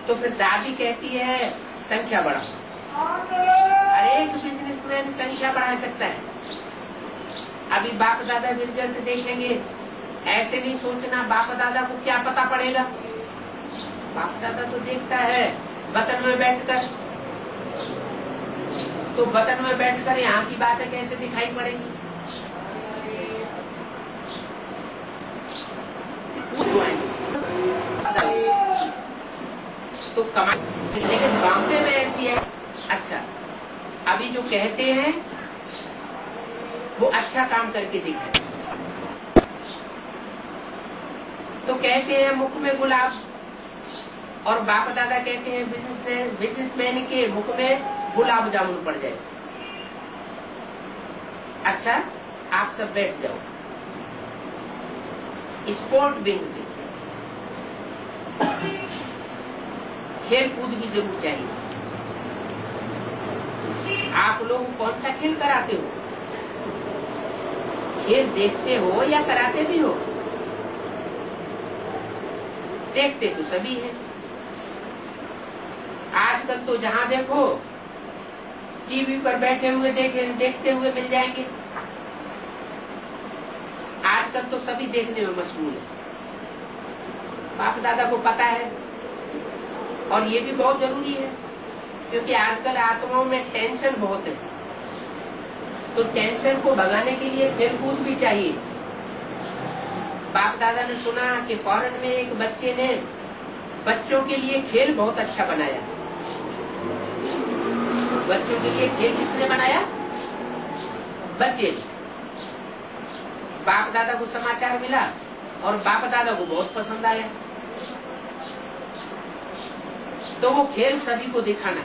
S1: तो फिर दादी कहती है संख्या बढ़ाओ। हर एक बिजनेसमैन संख्या बढ़ा सकता है। अभी बाप दादा भी रिजल्ट देखेंगे। ऐसे नहीं सोचना बाप दादा को क्या पता पड़ेगा। बाप दादा तो देखता है वतन में बैठकर, तो वतन में बैठकर यहाँ की बातें कैसे दिखाई पड़ेगी। तो कमाई, लेकिन बॉम्बे में ऐसी है। अच्छा, अभी जो कहते हैं वो अच्छा काम करके दिखाए। तो कहते हैं मुख में गुलाब, और बाप दादा कहते हैं बिजनेसमैन के मुख में गुलाब जामुन पड़ जाए। अच्छा, आप सब बैठ जाओ। स्पोर्ट विंग से खेल कूद भी जरूर चाहिए। आप लोग कौन सा खेल कराते हो? खेल देखते हो या कराते भी हो? देखते तो सभी हैं। आजकल तो जहां देखो टीवी पर बैठे हुए देखते हुए मिल जाएंगे। आजकल तो सभी देखने में मशगूल है, बाप दादा को पता है। और ये भी बहुत जरूरी है, क्योंकि आजकल आत्माओं में टेंशन बहुत है, तो टेंशन को भगाने के लिए खेलकूद भी चाहिए। बाप दादा ने सुना कि फॉरेन में एक बच्चे ने बच्चों के लिए खेल बहुत अच्छा बनाया। बच्चों के लिए खेल किसने बनाया? बच्चे। बाप दादा को समाचार मिला और बाप दादा को बहुत पसंद आया, तो वो खेल सभी को दिखाना।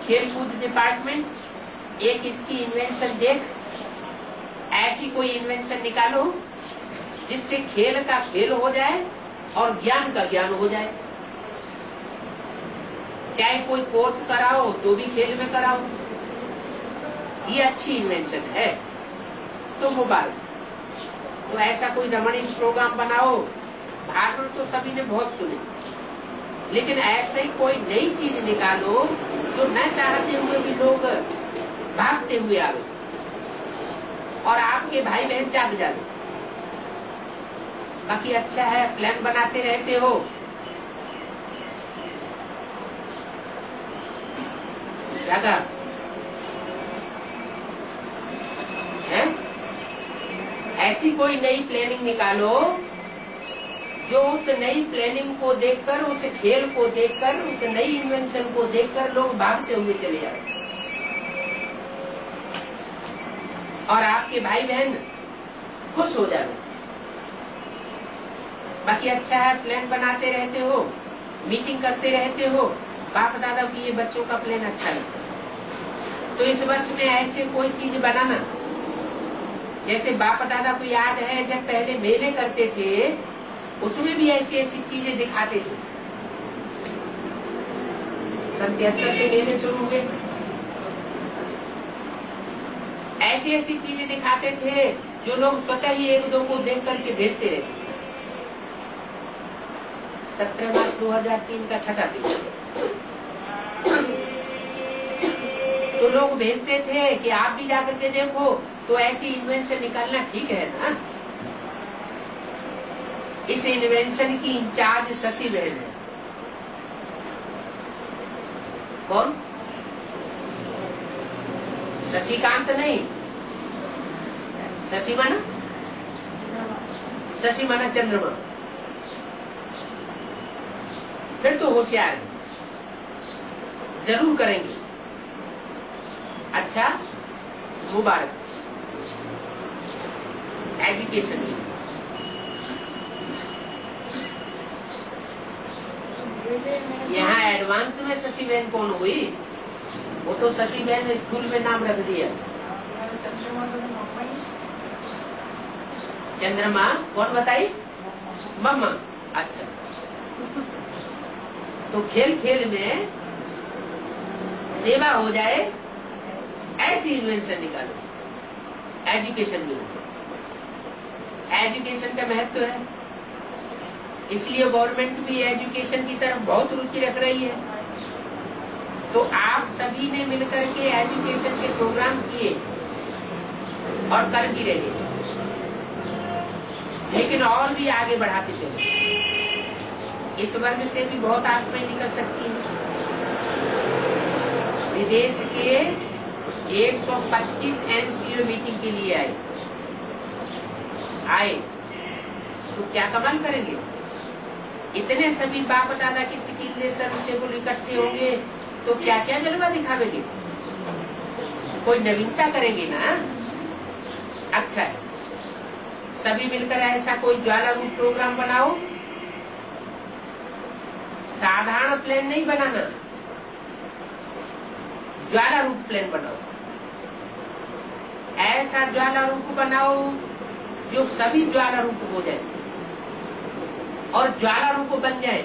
S1: खेलकूद डिपार्टमेंट एक इसकी इन्वेंशन देख, ऐसी कोई इन्वेंशन निकालो जिससे खेल का खेल हो जाए और ज्ञान का ज्ञान हो जाए। चाहे कोई कोर्स कराओ तो भी खेल में कराओ, ये अच्छी इन्वेंशन है, तो मुबारक। तो ऐसा कोई रमणीय प्रोग्राम बनाओ। भाषण तो सभी ने बहुत सुने, लेकिन ऐसे ही कोई नई चीज निकालो जो न चाहते हुए भी लोग भागते हुए आवे और आपके भाई बहन जाग जाए। बाकी अच्छा है, प्लान बनाते रहते हो। जागा है? ऐसी कोई नई प्लानिंग निकालो जो उस नई प्लानिंग को देखकर, उस खेल को देखकर, उस नई इन्वेंशन को देखकर लोग भागते हुए चले जाए और आपके भाई बहन खुश हो जाए। बाकी अच्छा है, प्लान बनाते रहते हो, मीटिंग करते रहते हो। बाप दादा को ये बच्चों का प्लान अच्छा लगता है, तो इस वर्ष में ऐसे कोई चीज बनाना। जैसे बाप दादा को याद है जब पहले मेले करते थे, उसमें भी ऐसी ऐसी चीजें दिखाते थे। 77 से मेले शुरू हुए, ऐसी ऐसी चीजें दिखाते थे जो लोग स्वतः ही एक दो को देख करके भेजते रहते। 17 मार्च 2003 का छठा दिन तो लोग भेजते थे कि आप भी जाकर के देखो। तो ऐसी इन्वेंशन निकालना ठीक है ना। इस इन्वेंशन की इंचार्ज शशि बहन है। कौन? शशिकांत नहीं, शशि माना चंद्रमा। फिर तो होशियार है, जरूर करेंगे। अच्छा, मुबारक। एजुकेशन में यहाँ एडवांस में शशि बहन कौन हुई? वो तो शशि बहन स्कूल में नाम रख दिया। चंद्रमा कौन बताई? मम्मा। अच्छा, तो खेल खेल में सेवा हो जाए ऐसी इन्वेंशन निकालो। एजुकेशन में एजुकेशन का महत्व है, इसलिए गवर्नमेंट भी एजुकेशन की तरफ बहुत रुचि रख रही है। तो आप सभी ने मिलकर के एजुकेशन के प्रोग्राम किए और कर भी रहे, लेकिन और भी आगे बढ़ाते चले। इस वर्ग से भी बहुत आत्माएं निकल सकती हैं। विदेश के 125 एनसीओ मीटिंग के लिए आए तो क्या कमाल करेंगे। इतने सभी बाप दादा की स्किल सर्विसेबल इकट्ठे होंगे तो क्या क्या जलवा दिखावेंगे। कोई नवीनता करेंगे ना। अच्छा है, सभी मिलकर ऐसा कोई ज्वाला रूप प्रोग्राम बनाओ। साधारण प्लान नहीं बनाना, ज्वाला रूप प्लान बनाओ। ऐसा ज्वाला रूप बनाओ जो सभी ज्वाला रूप हो जाए और ज्वाला रूप बन जाए।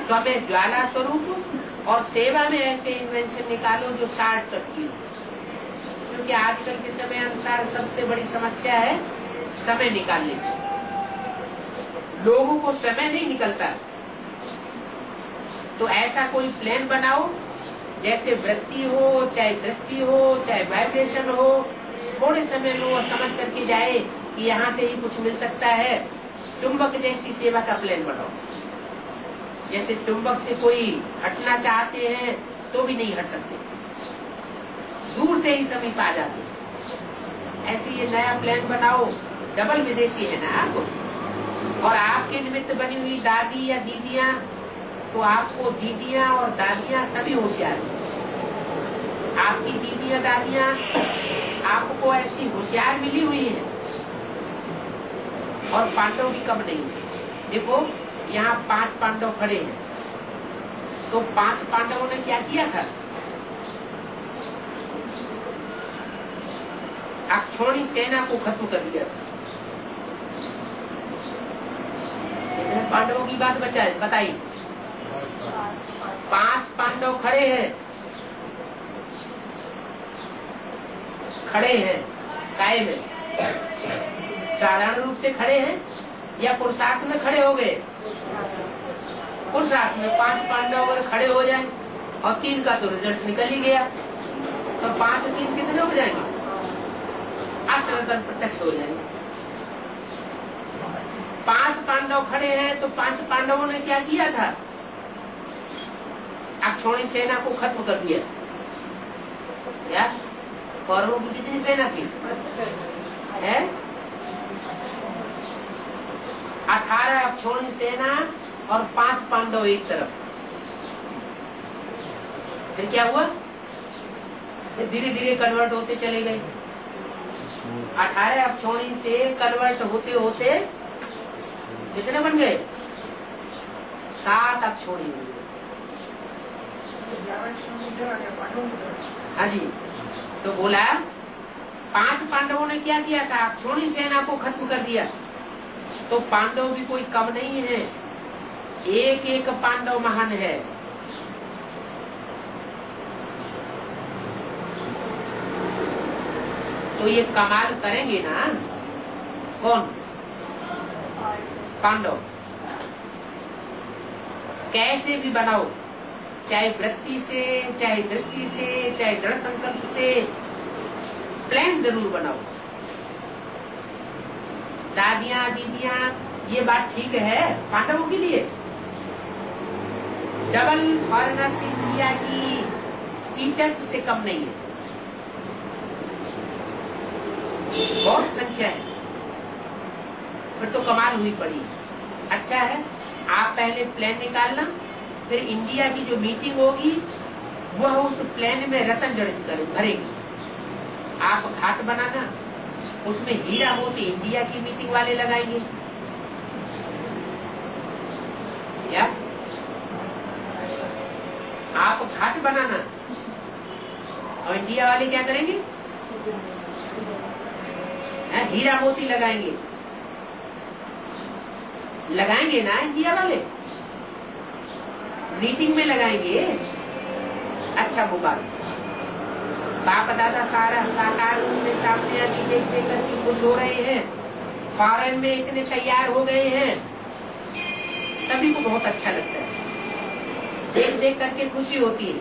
S1: तो हमें ज्वाला स्वरूप और सेवा में ऐसे इन्वेंशन निकालो जो शॉर्टकट की हो, क्योंकि आजकल के समय अनुसार सबसे बड़ी समस्या है समय निकालने की। लोगों को समय नहीं निकलता, तो ऐसा कोई प्लान बनाओ जैसे वृत्ति हो, चाहे दृष्टि हो, चाहे वाइब्रेशन हो, थोड़े समय में वो समझ करके जाए कि यहाँ से ही कुछ मिल सकता है। चुंबक जैसी सेवा का प्लान बनाओ। जैसे चुंबक से कोई हटना चाहते हैं तो भी नहीं हट सकते, दूर से ही समीप आ जाते। ऐसे ये नया प्लान बनाओ। डबल विदेशी है ना आप, और आपके निमित्त बनी हुई दादी या दीदियां, तो आपको दीदियां और दादियां सभी होशियार हैं। आपकी दीदियां दादियां आपको ऐसी होशियार मिली हुई है, और पांडव भी कम नहीं है। देखो यहाँ 5 पांडव खड़े हैं, तो 5 पांडवों ने क्या किया था? अक्षौणी सेना को खत्म कर दिया था। पांडवों की बात बताई। 5 पांडव खड़े हैं, कायम है। साधारण रूप से खड़े हैं या पुरुषार्थ में खड़े हो गए? पुरुषार्थ में 5 पांडव अगर खड़े हो जाएं और 3 का तो रिजल्ट निकल ही गया, तो 5 और 3 कितने हो जाएंगे? आश्रतन प्रत्यक्ष हो जाएंगे। 5 पांडव खड़े हैं, तो 5 पांडवों ने क्या किया था? अक्षौणी सेना को खत्म कर दिया। क्या कौरवों की कितनी सेना थी? है 18 अक्षौणी सेना और 5 पांडव एक तरफ। फिर क्या हुआ? धीरे धीरे कन्वर्ट होते चले गए। 18 अक्षौणी से कन्वर्ट होते होते कितने बन गए? 7 अक्षौणी बन गए। हाँ जी, तो बोला 5 पांडवों ने क्या किया था? अक्षौणी सेना को खत्म कर दिया। तो पांडव भी कोई कम नहीं है, एक एक पांडव महान है। तो ये कमाल करेंगे ना कौन? पांडव। कैसे भी बनाओ, चाहे वृत्ति से, चाहे दृष्टि से, चाहे दृढ़ संकल्प से, प्लान जरूर बनाओ। दादियां दीदियां, ये बात ठीक है पांडवों के लिए। डबल फॉरेनर्स इंडिया की टीचर्स से कम नहीं है, बहुत संख्या है। फिर तो कमाल हुई पड़ी। अच्छा है, आप पहले प्लान निकालना, फिर इंडिया की जो मीटिंग होगी वह उस प्लान में रतन जड़ित भरेगी। आप घाट बनाना, उसमें हीरा मोती इंडिया की मीटिंग वाले लगाएंगे। क्या आप घाट बनाना और इंडिया वाले क्या करेंगे? हीरा मोती लगाएंगे ना इंडिया वाले, मीटिंग में लगाएंगे। अच्छा मुबारक। बाप दादा सारा साकार रूप में सामने आदि देख देख करके खुश हो रहे हैं। फॉरेन में इतने तैयार हो गए हैं, सभी को बहुत अच्छा लगता है, देख देख करके खुशी होती है।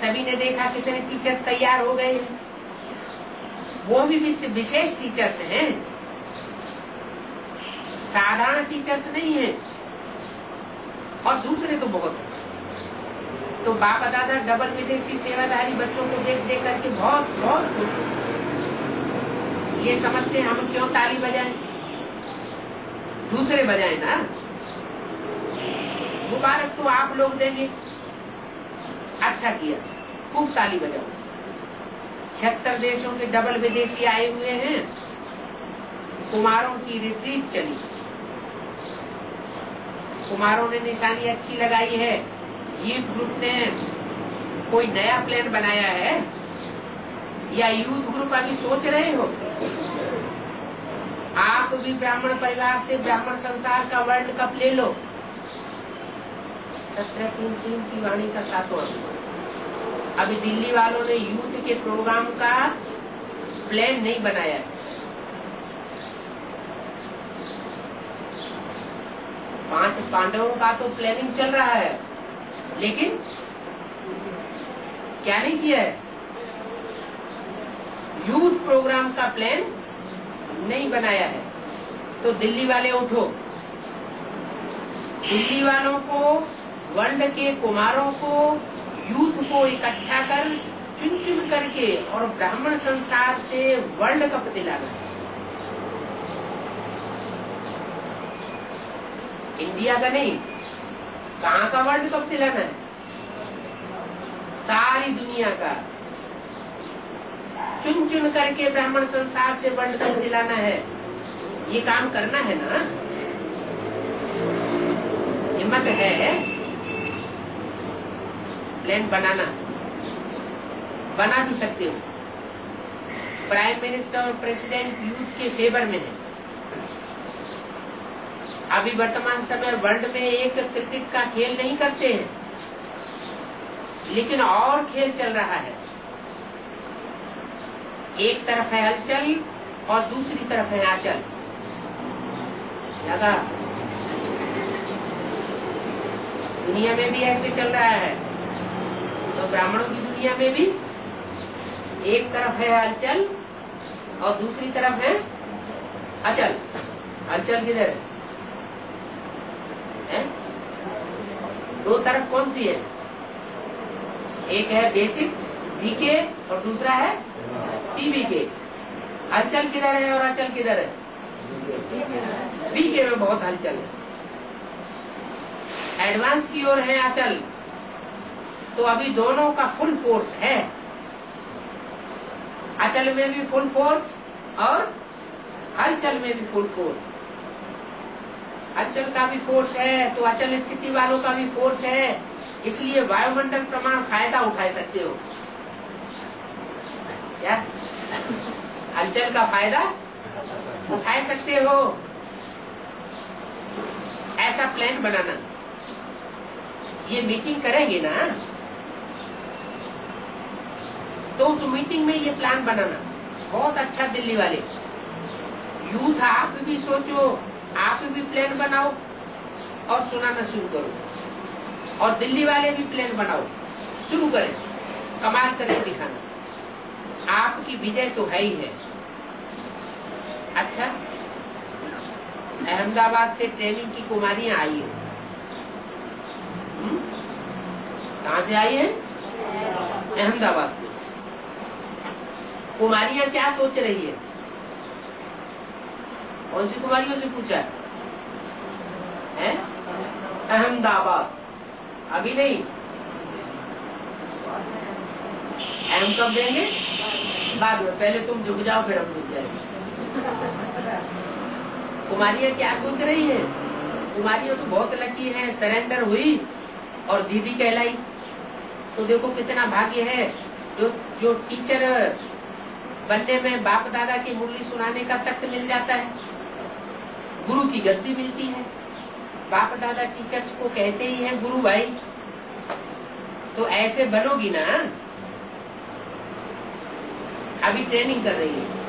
S1: सभी ने देखा कितने टीचर्स तैयार हो गए हैं, वो भी विशेष टीचर्स हैं, साधारण टीचर्स नहीं है, और दूसरे तो बहुत है। तो बाप दादा डबल विदेशी सेवाधारी बच्चों को देख देख करके बहुत बहुत खुश। ये समझते हैं हम क्यों ताली बजाएं, दूसरे बजाएं ना। मुबारक तो आप लोग देंगे, अच्छा किया, खूब ताली बजाओ। 76 देशों के डबल विदेशी आए हुए हैं। कुमारों की रिट्रीट चली, कुमारों ने निशानी अच्छी लगाई है। यूथ ग्रुप ने कोई नया प्लान बनाया है या यूथ ग्रुप अभी सोच रहे हो? आप भी ब्राह्मण परिवार से ब्राह्मण संसार का वर्ल्ड कप ले लो। 17-3-3 की वाणी का 7वां। अभी दिल्ली वालों ने यूथ के प्रोग्राम का प्लान नहीं बनाया। 5 पांडवों का तो प्लानिंग चल रहा है, लेकिन क्या नहीं किया है, यूथ प्रोग्राम का प्लान नहीं बनाया है। तो दिल्ली वाले उठो, दिल्ली वालों को, वर्ल्ड के कुमारों को, यूथ को इकट्ठा कर चुन चुन करके और ब्राह्मण संसार से वर्ल्ड कप दिलाना है। इंडिया का नहीं, कहाँ का वर्ल्ड कप दिलाना है? सारी दुनिया का चुन चुन करके ब्राह्मण संसार से वर्ल्ड कप दिलाना है। ये काम करना है ना? हिम्मत है प्लान बनाना, बना भी सकते हो। प्राइम मिनिस्टर और प्रेसिडेंट यूथ के फेवर में है। अभी वर्तमान समय वर्ल्ड में एक क्रिकेट का खेल नहीं करते हैं, लेकिन और खेल चल रहा है। एक तरफ है हलचल और दूसरी तरफ है आंचल। लगा? दुनिया में भी ऐसे चल रहा है, तो ब्राह्मणों की दुनिया में भी एक तरफ है हलचल और दूसरी तरफ है अचल। हलचल किधर है? दो तरफ कौन सी है? एक है बेसिक बीके और दूसरा है सीबीके। हलचल किधर है और अचल किधर है? बीके में बहुत हलचल है, एडवांस की ओर है अचल। तो अभी दोनों का फुल फोर्स है, अचल में भी फुल फोर्स और हलचल में भी फुल फोर्स। हलचल का भी फोर्स है तो अचल स्थिति वालों का भी फोर्स है, इसलिए वायुमंडल प्रमाण फायदा उठा सकते हो। क्या हलचल का फायदा उठा सकते हो? ऐसा प्लान बनाना। ये मीटिंग करेंगे ना, तो उस मीटिंग में ये प्लान बनाना बहुत अच्छा। दिल्ली वाले यूथ, आप भी सोचो, आप भी प्लान बनाओ और सुनाना शुरू करो। और दिल्ली वाले भी प्लान बनाओ, शुरू करें, कमाल करके दिखाना। आपकी विजय तो है ही है। अच्छा, अहमदाबाद से ट्रेनिंग की कुमारियां आई है। कहाँ से आई है? अहमदाबाद से। कुमारियां क्या सोच रही है? कौन सी कुमारियों से पूछा है? अहमदाबाद। अभी नहीं, अहम कब देंगे? बाद में। पहले तुम झुक जाओ, फिर हम झुक जाएंगे। कुमारियां क्या सोच रही है? कुमारियां तो बहुत लकी है, सरेंडर हुई और दीदी कहलाई। तो देखो कितना भाग्य है। जो टीचर बनने में बाप दादा की मुरली सुनाने का तख्त मिल जाता है, गुरु की गद्दी मिलती है। बाप दादा टीचर्स को कहते ही हैं गुरु भाई। तो ऐसे बनोगी ना। अभी ट्रेनिंग कर रही है,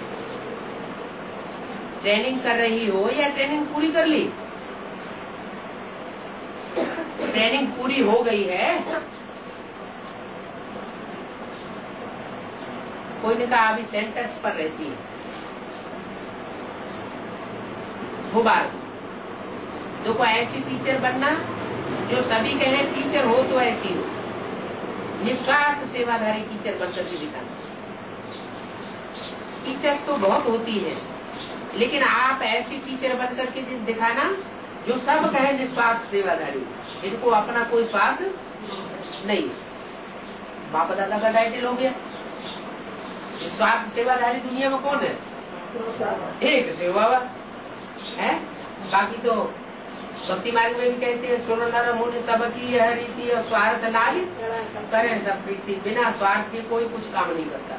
S1: ट्रेनिंग कर रही हो या ट्रेनिंग पूरी कर ली? ट्रेनिंग पूरी हो गई है। कोई ने कहा अभी सेंटर्स पर रहती है, मुबारक। देखो, ऐसी टीचर बनना जो सभी कहें टीचर हो तो ऐसी हो, निस्वार्थ सेवाधारी टीचर बनकर के दिखाना। टीचर्स तो बहुत होती है, लेकिन आप ऐसी टीचर बनकर के दिखाना जो सब कहे निस्वार्थ सेवाधारी। इनको अपना कोई स्वार्थ नहीं। बाप दादा का टाइटल हो गया। निस्वार्थ सेवाधारी दुनिया में कौन है? एक सेवा है। बाकी तो भक्ति मार्ग में भी कहते हैं, सुनो नर मुनि सबकी यह रीति और स्वार्थ लाल करें सब प्रीति। बिना स्वार्थ के कोई कुछ काम नहीं करता।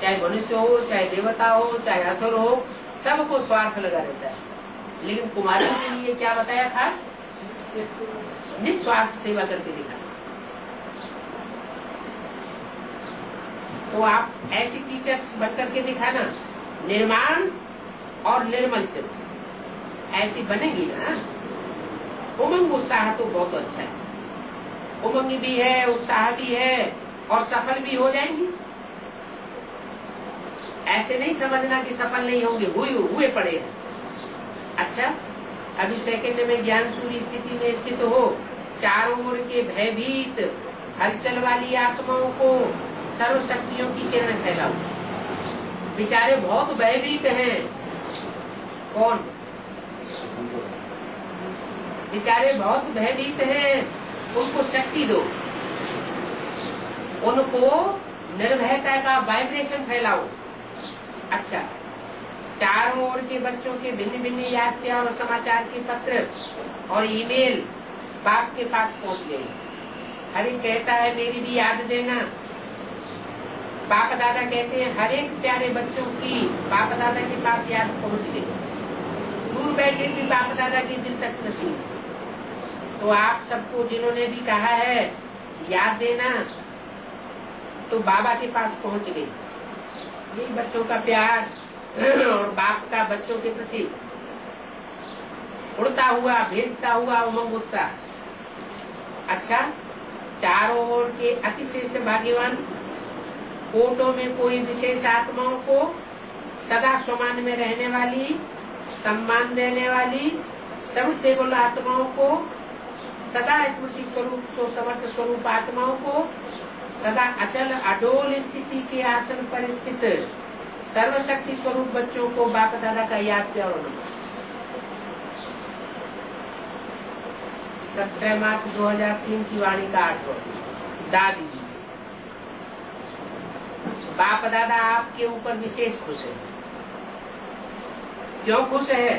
S1: चाहे मनुष्य हो, चाहे देवता हो, चाहे असुर हो, सबको स्वार्थ लगा रहता है। लेकिन कुमारियों के लिए क्या बताया खास? निस्वार्थ सेवा करके दिखाना। तो आप ऐसी टीचर्स बनकर के दिखाना, निर्माण और निर्मल चित्त ऐसी बनेगी ना। उमंग उत्साह तो बहुत अच्छा है, उमंग भी है, उत्साह भी है और सफल भी हो जाएंगी। ऐसे नहीं समझना कि सफल नहीं होंगे, हुए पड़े हैं। अच्छा, अभी सेकंड में ज्ञान सूर्य स्थिति में स्थित हो, चारों ओर के भयभीत हलचल वाली आत्माओं को सर्व शक्तियों की किरण फैलाओ। बेचारे बहुत भयभीत हैं। कौन? बेचारे बहुत भयभीत हैं, उनको शक्ति दो, उनको निर्भयता का वाइब्रेशन फैलाओ। अच्छा, चारों ओर के बच्चों के भिन्न भिन्न याद प्यार और समाचार के पत्र और ईमेल बाप के पास पहुंच गए। हर एक कहता है मेरी भी याद देना। बाप दादा कहते हैं हर एक प्यारे बच्चों की बाप दादा के पास याद पहुंच गई। दूर बैठे भी बाप दादा के दिल तक नसीब। तो आप सबको जिन्होंने भी कहा है याद देना, तो बाबा के पास पहुंच गई। यही बच्चों का प्यार और बाप का बच्चों के प्रति उड़ता हुआ भेजता हुआ उमंग उत्साह। अच्छा, चारों ओर के अतिश्रेष्ठ भाग्यवान कोटों में कोई विशेष आत्माओं को सदा स्वमान में रहने वाली, सम्मान देने वाली, सबसे बोल आत्माओं को, सदा स्मृति स्वरूप तो समर्थ स्वरूप आत्माओं को, सदा अचल अडोल स्थिति के आसन पर स्थित सर्वशक्ति स्वरूप बच्चों को बाप दादा का याद प्यार और नमस्कार। 17 मार्च 2003 की वाणी का 8वां दादी जी से। बाप दादा आपके ऊपर विशेष खुश है। क्यों खुश है?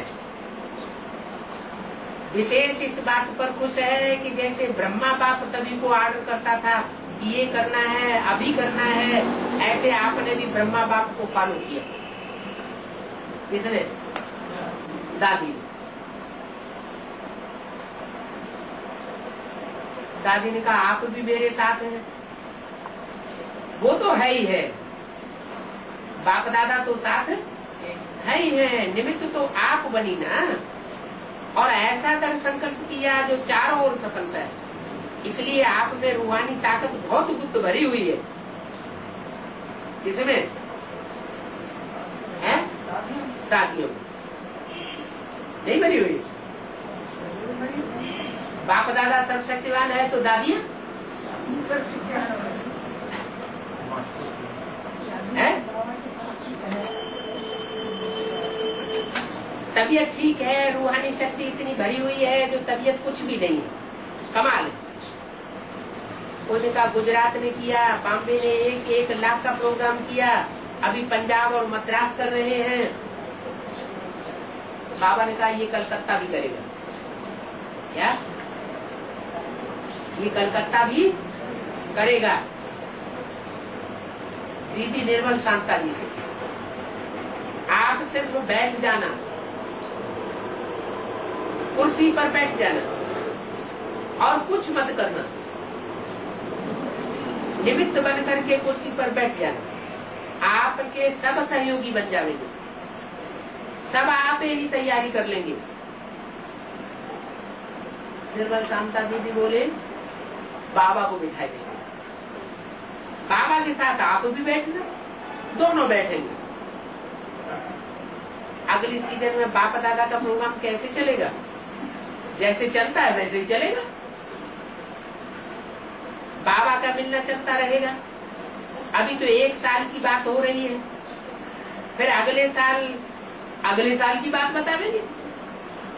S1: विशेष इस बात पर खुश है कि जैसे ब्रह्मा बाप सभी को आर्डर करता था ये करना है, अभी करना है, ऐसे आपने भी ब्रह्मा बाप को फॉलो किया। किसने? दादी। दादी ने कहा आप भी मेरे साथ हैं। वो तो है ही है, बाप दादा तो साथ है ही है, निमित्त तो आप बनी ना। और ऐसा दृढ़ संकल्प किया जो चारों ओर सफलता है। इसलिए आप में रूहानी ताकत बहुत गुप्त भरी हुई है। किसमें है? दादियों में नहीं भरी हुई। बाप दादा सर्वशक्तिवान है तो दादियां है। तबीयत ठीक है, रूहानी शक्ति इतनी भरी हुई है जो तबीयत कुछ भी नहीं है। कमाल है। उनका गुजरात ने किया, बॉम्बे ने 1 लाख का प्रोग्राम किया, अभी पंजाब और मद्रास कर रहे हैं। बाबा ने कहा ये कलकत्ता भी करेगा। क्या? ये कलकत्ता भी करेगा। दीदी निर्मल शांता जी से आप सिर्फ बैठ जाना, कुर्सी पर बैठ जाना और कुछ मत करना। निमित्त बन करके कुर्सी पर बैठ जाना। आपके सब सहयोगी बन जाएंगे, सब आप ही तैयारी कर लेंगे। निर्मल शांता दीदी बोले बाबा को बिठाई देंगे, बाबा के साथ आप भी बैठना, दोनों बैठेंगे। अगली सीजन में बाप दादा का प्रोग्राम कैसे चलेगा? जैसे चलता है वैसे ही चलेगा। बाबा का मिलना चलता रहेगा। अभी तो 1 साल की बात हो रही है, फिर अगले साल की बात बतावेंगे।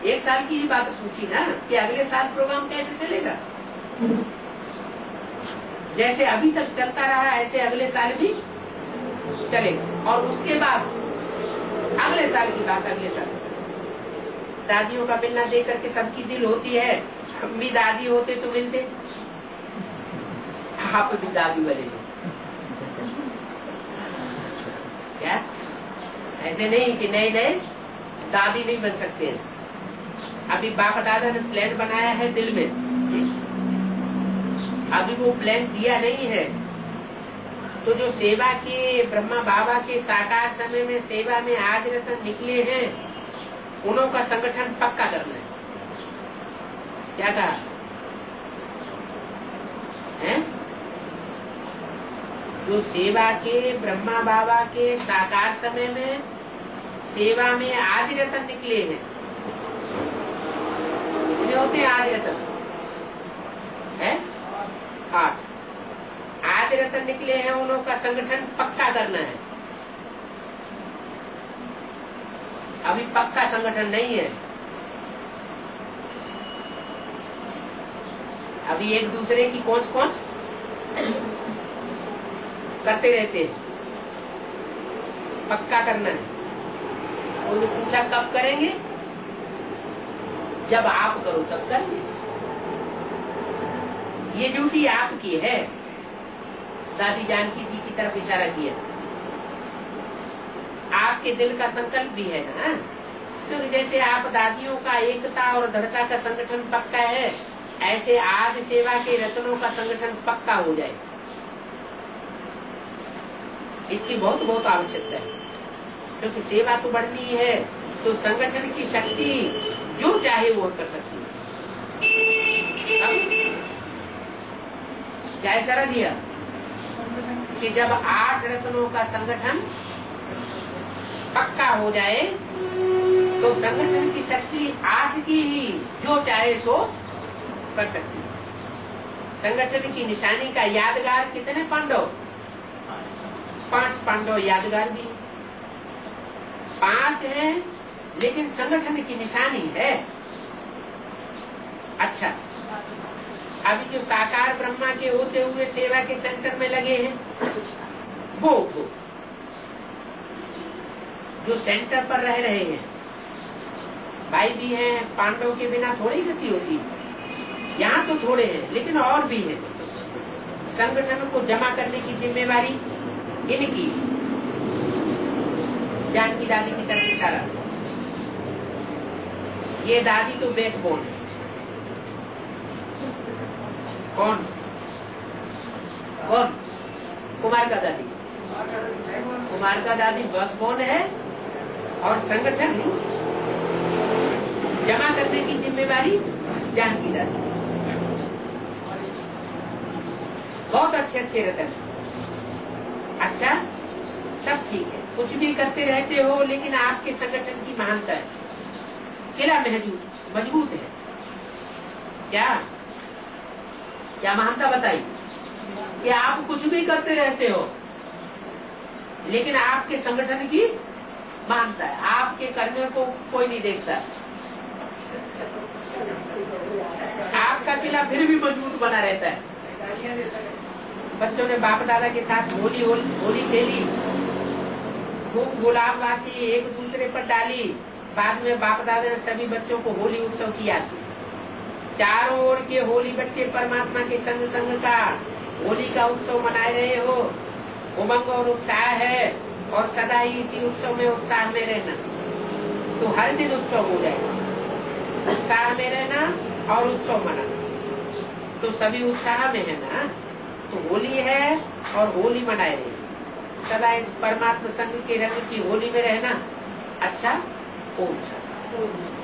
S1: 1 साल की ही बात पूछी ना कि अगले साल प्रोग्राम कैसे चलेगा। जैसे अभी तक चलता रहा ऐसे अगले साल भी चलेगा। और उसके बाद अगले साल की बात अगले साल। दादियों का मिलना देख करके सबकी दिल होती है, हम भी दादी होते तो मिलते, आप भी दादी बनेंगे। क्या? ऐसे नहीं कि नए दादी नहीं बन सकते हैं। अभी बाप दादा ने प्लान बनाया है दिल में, अभी वो प्लान दिया नहीं है। तो जो सेवा के ब्रह्मा बाबा के साकार समय में सेवा में आज रतन निकले हैं, उन्हों का संगठन पक्का करना है। क्या कहा है? जो सेवा के ब्रह्मा बाबा के साकार समय में सेवा में आदि रतन निकले हैं, कितने होते हैं आदि रतन? है 8 आदि रतन निकले हैं। उन का संगठन पक्का करना है। अभी पक्का संगठन नहीं है। अभी एक दूसरे की कोच करते रहते हैं। पक्का करना है। उन्होंने पूछा कब करेंगे? जब आप करो तब करेंगे। ये ड्यूटी आपकी है। दादी जानकी जी की तरफ इशारा किया। आपके दिल का संकल्प भी है ना, क्योंकि जैसे आप दादियों का एकता और दृढ़ता का संगठन पक्का है, ऐसे आज सेवा के रत्नों का संगठन पक्का हो जाए। इसकी बहुत आवश्यकता है, क्योंकि सेवा तो बढ़नी है, तो संगठन की शक्ति जो चाहे वो कर सकती है। क्या इशारा दिया कि जब 8 रत्नों का संगठन पक्का हो जाए तो संगठन की शक्ति 8 की ही जो चाहे सो कर सकती है। संगठन की निशानी का यादगार कितने पांडव? 5 पांडव यादगार भी 5 है, लेकिन संगठन की निशानी है। अच्छा, अभी जो साकार ब्रह्मा के होते हुए सेवा के सेंटर में लगे हैं, वो जो सेंटर पर रह रहे हैं, भाई भी हैं, पांडव के बिना थोड़ी गति होती। यहाँ तो थोड़े हैं, लेकिन और भी है। संगठन को जमा करने की जिम्मेवारी इनकी। जानकी दादी की तरफ इशारा। ये दादी तो बैकबोन है। कौन? कुमार का दादी। कुमार का दादी बैकबोन है, और संगठन जमा करने की जिम्मेवारी जानकी दादी। बहुत अच्छे रतन। अच्छा, सब ठीक है, कुछ भी करते रहते हो, लेकिन आपके संगठन की महानता है, किला मजबूत है। क्या महानता बताई कि आप कुछ भी करते रहते हो, लेकिन आपके संगठन की महानता है। आपके करने को कोई नहीं देखता। आपका किला फिर भी मजबूत बना रहता है। बच्चों ने बाप दादा के साथ होली खेली, खूब गुलाबबासी एक दूसरे पर डाली। बाद में बाप दादा ने सभी बच्चों को होली उत्सव किया। चारों ओर के होली बच्चे परमात्मा के संग का होली का उत्सव मनाए रहे हो। उमंग और उत्साह है, और सदा ही इसी उत्सव में उत्साह में रहना, तो हर दिन उत्सव हो जाएगा। उत्साह में रहना और उत्सव मनाना, तो सभी उत्साह में है ना, तो होली है और होली मनाए रहे। सदा इस परमात्मा संग के रंग की होली में रहना। अच्छा, ओम शांति।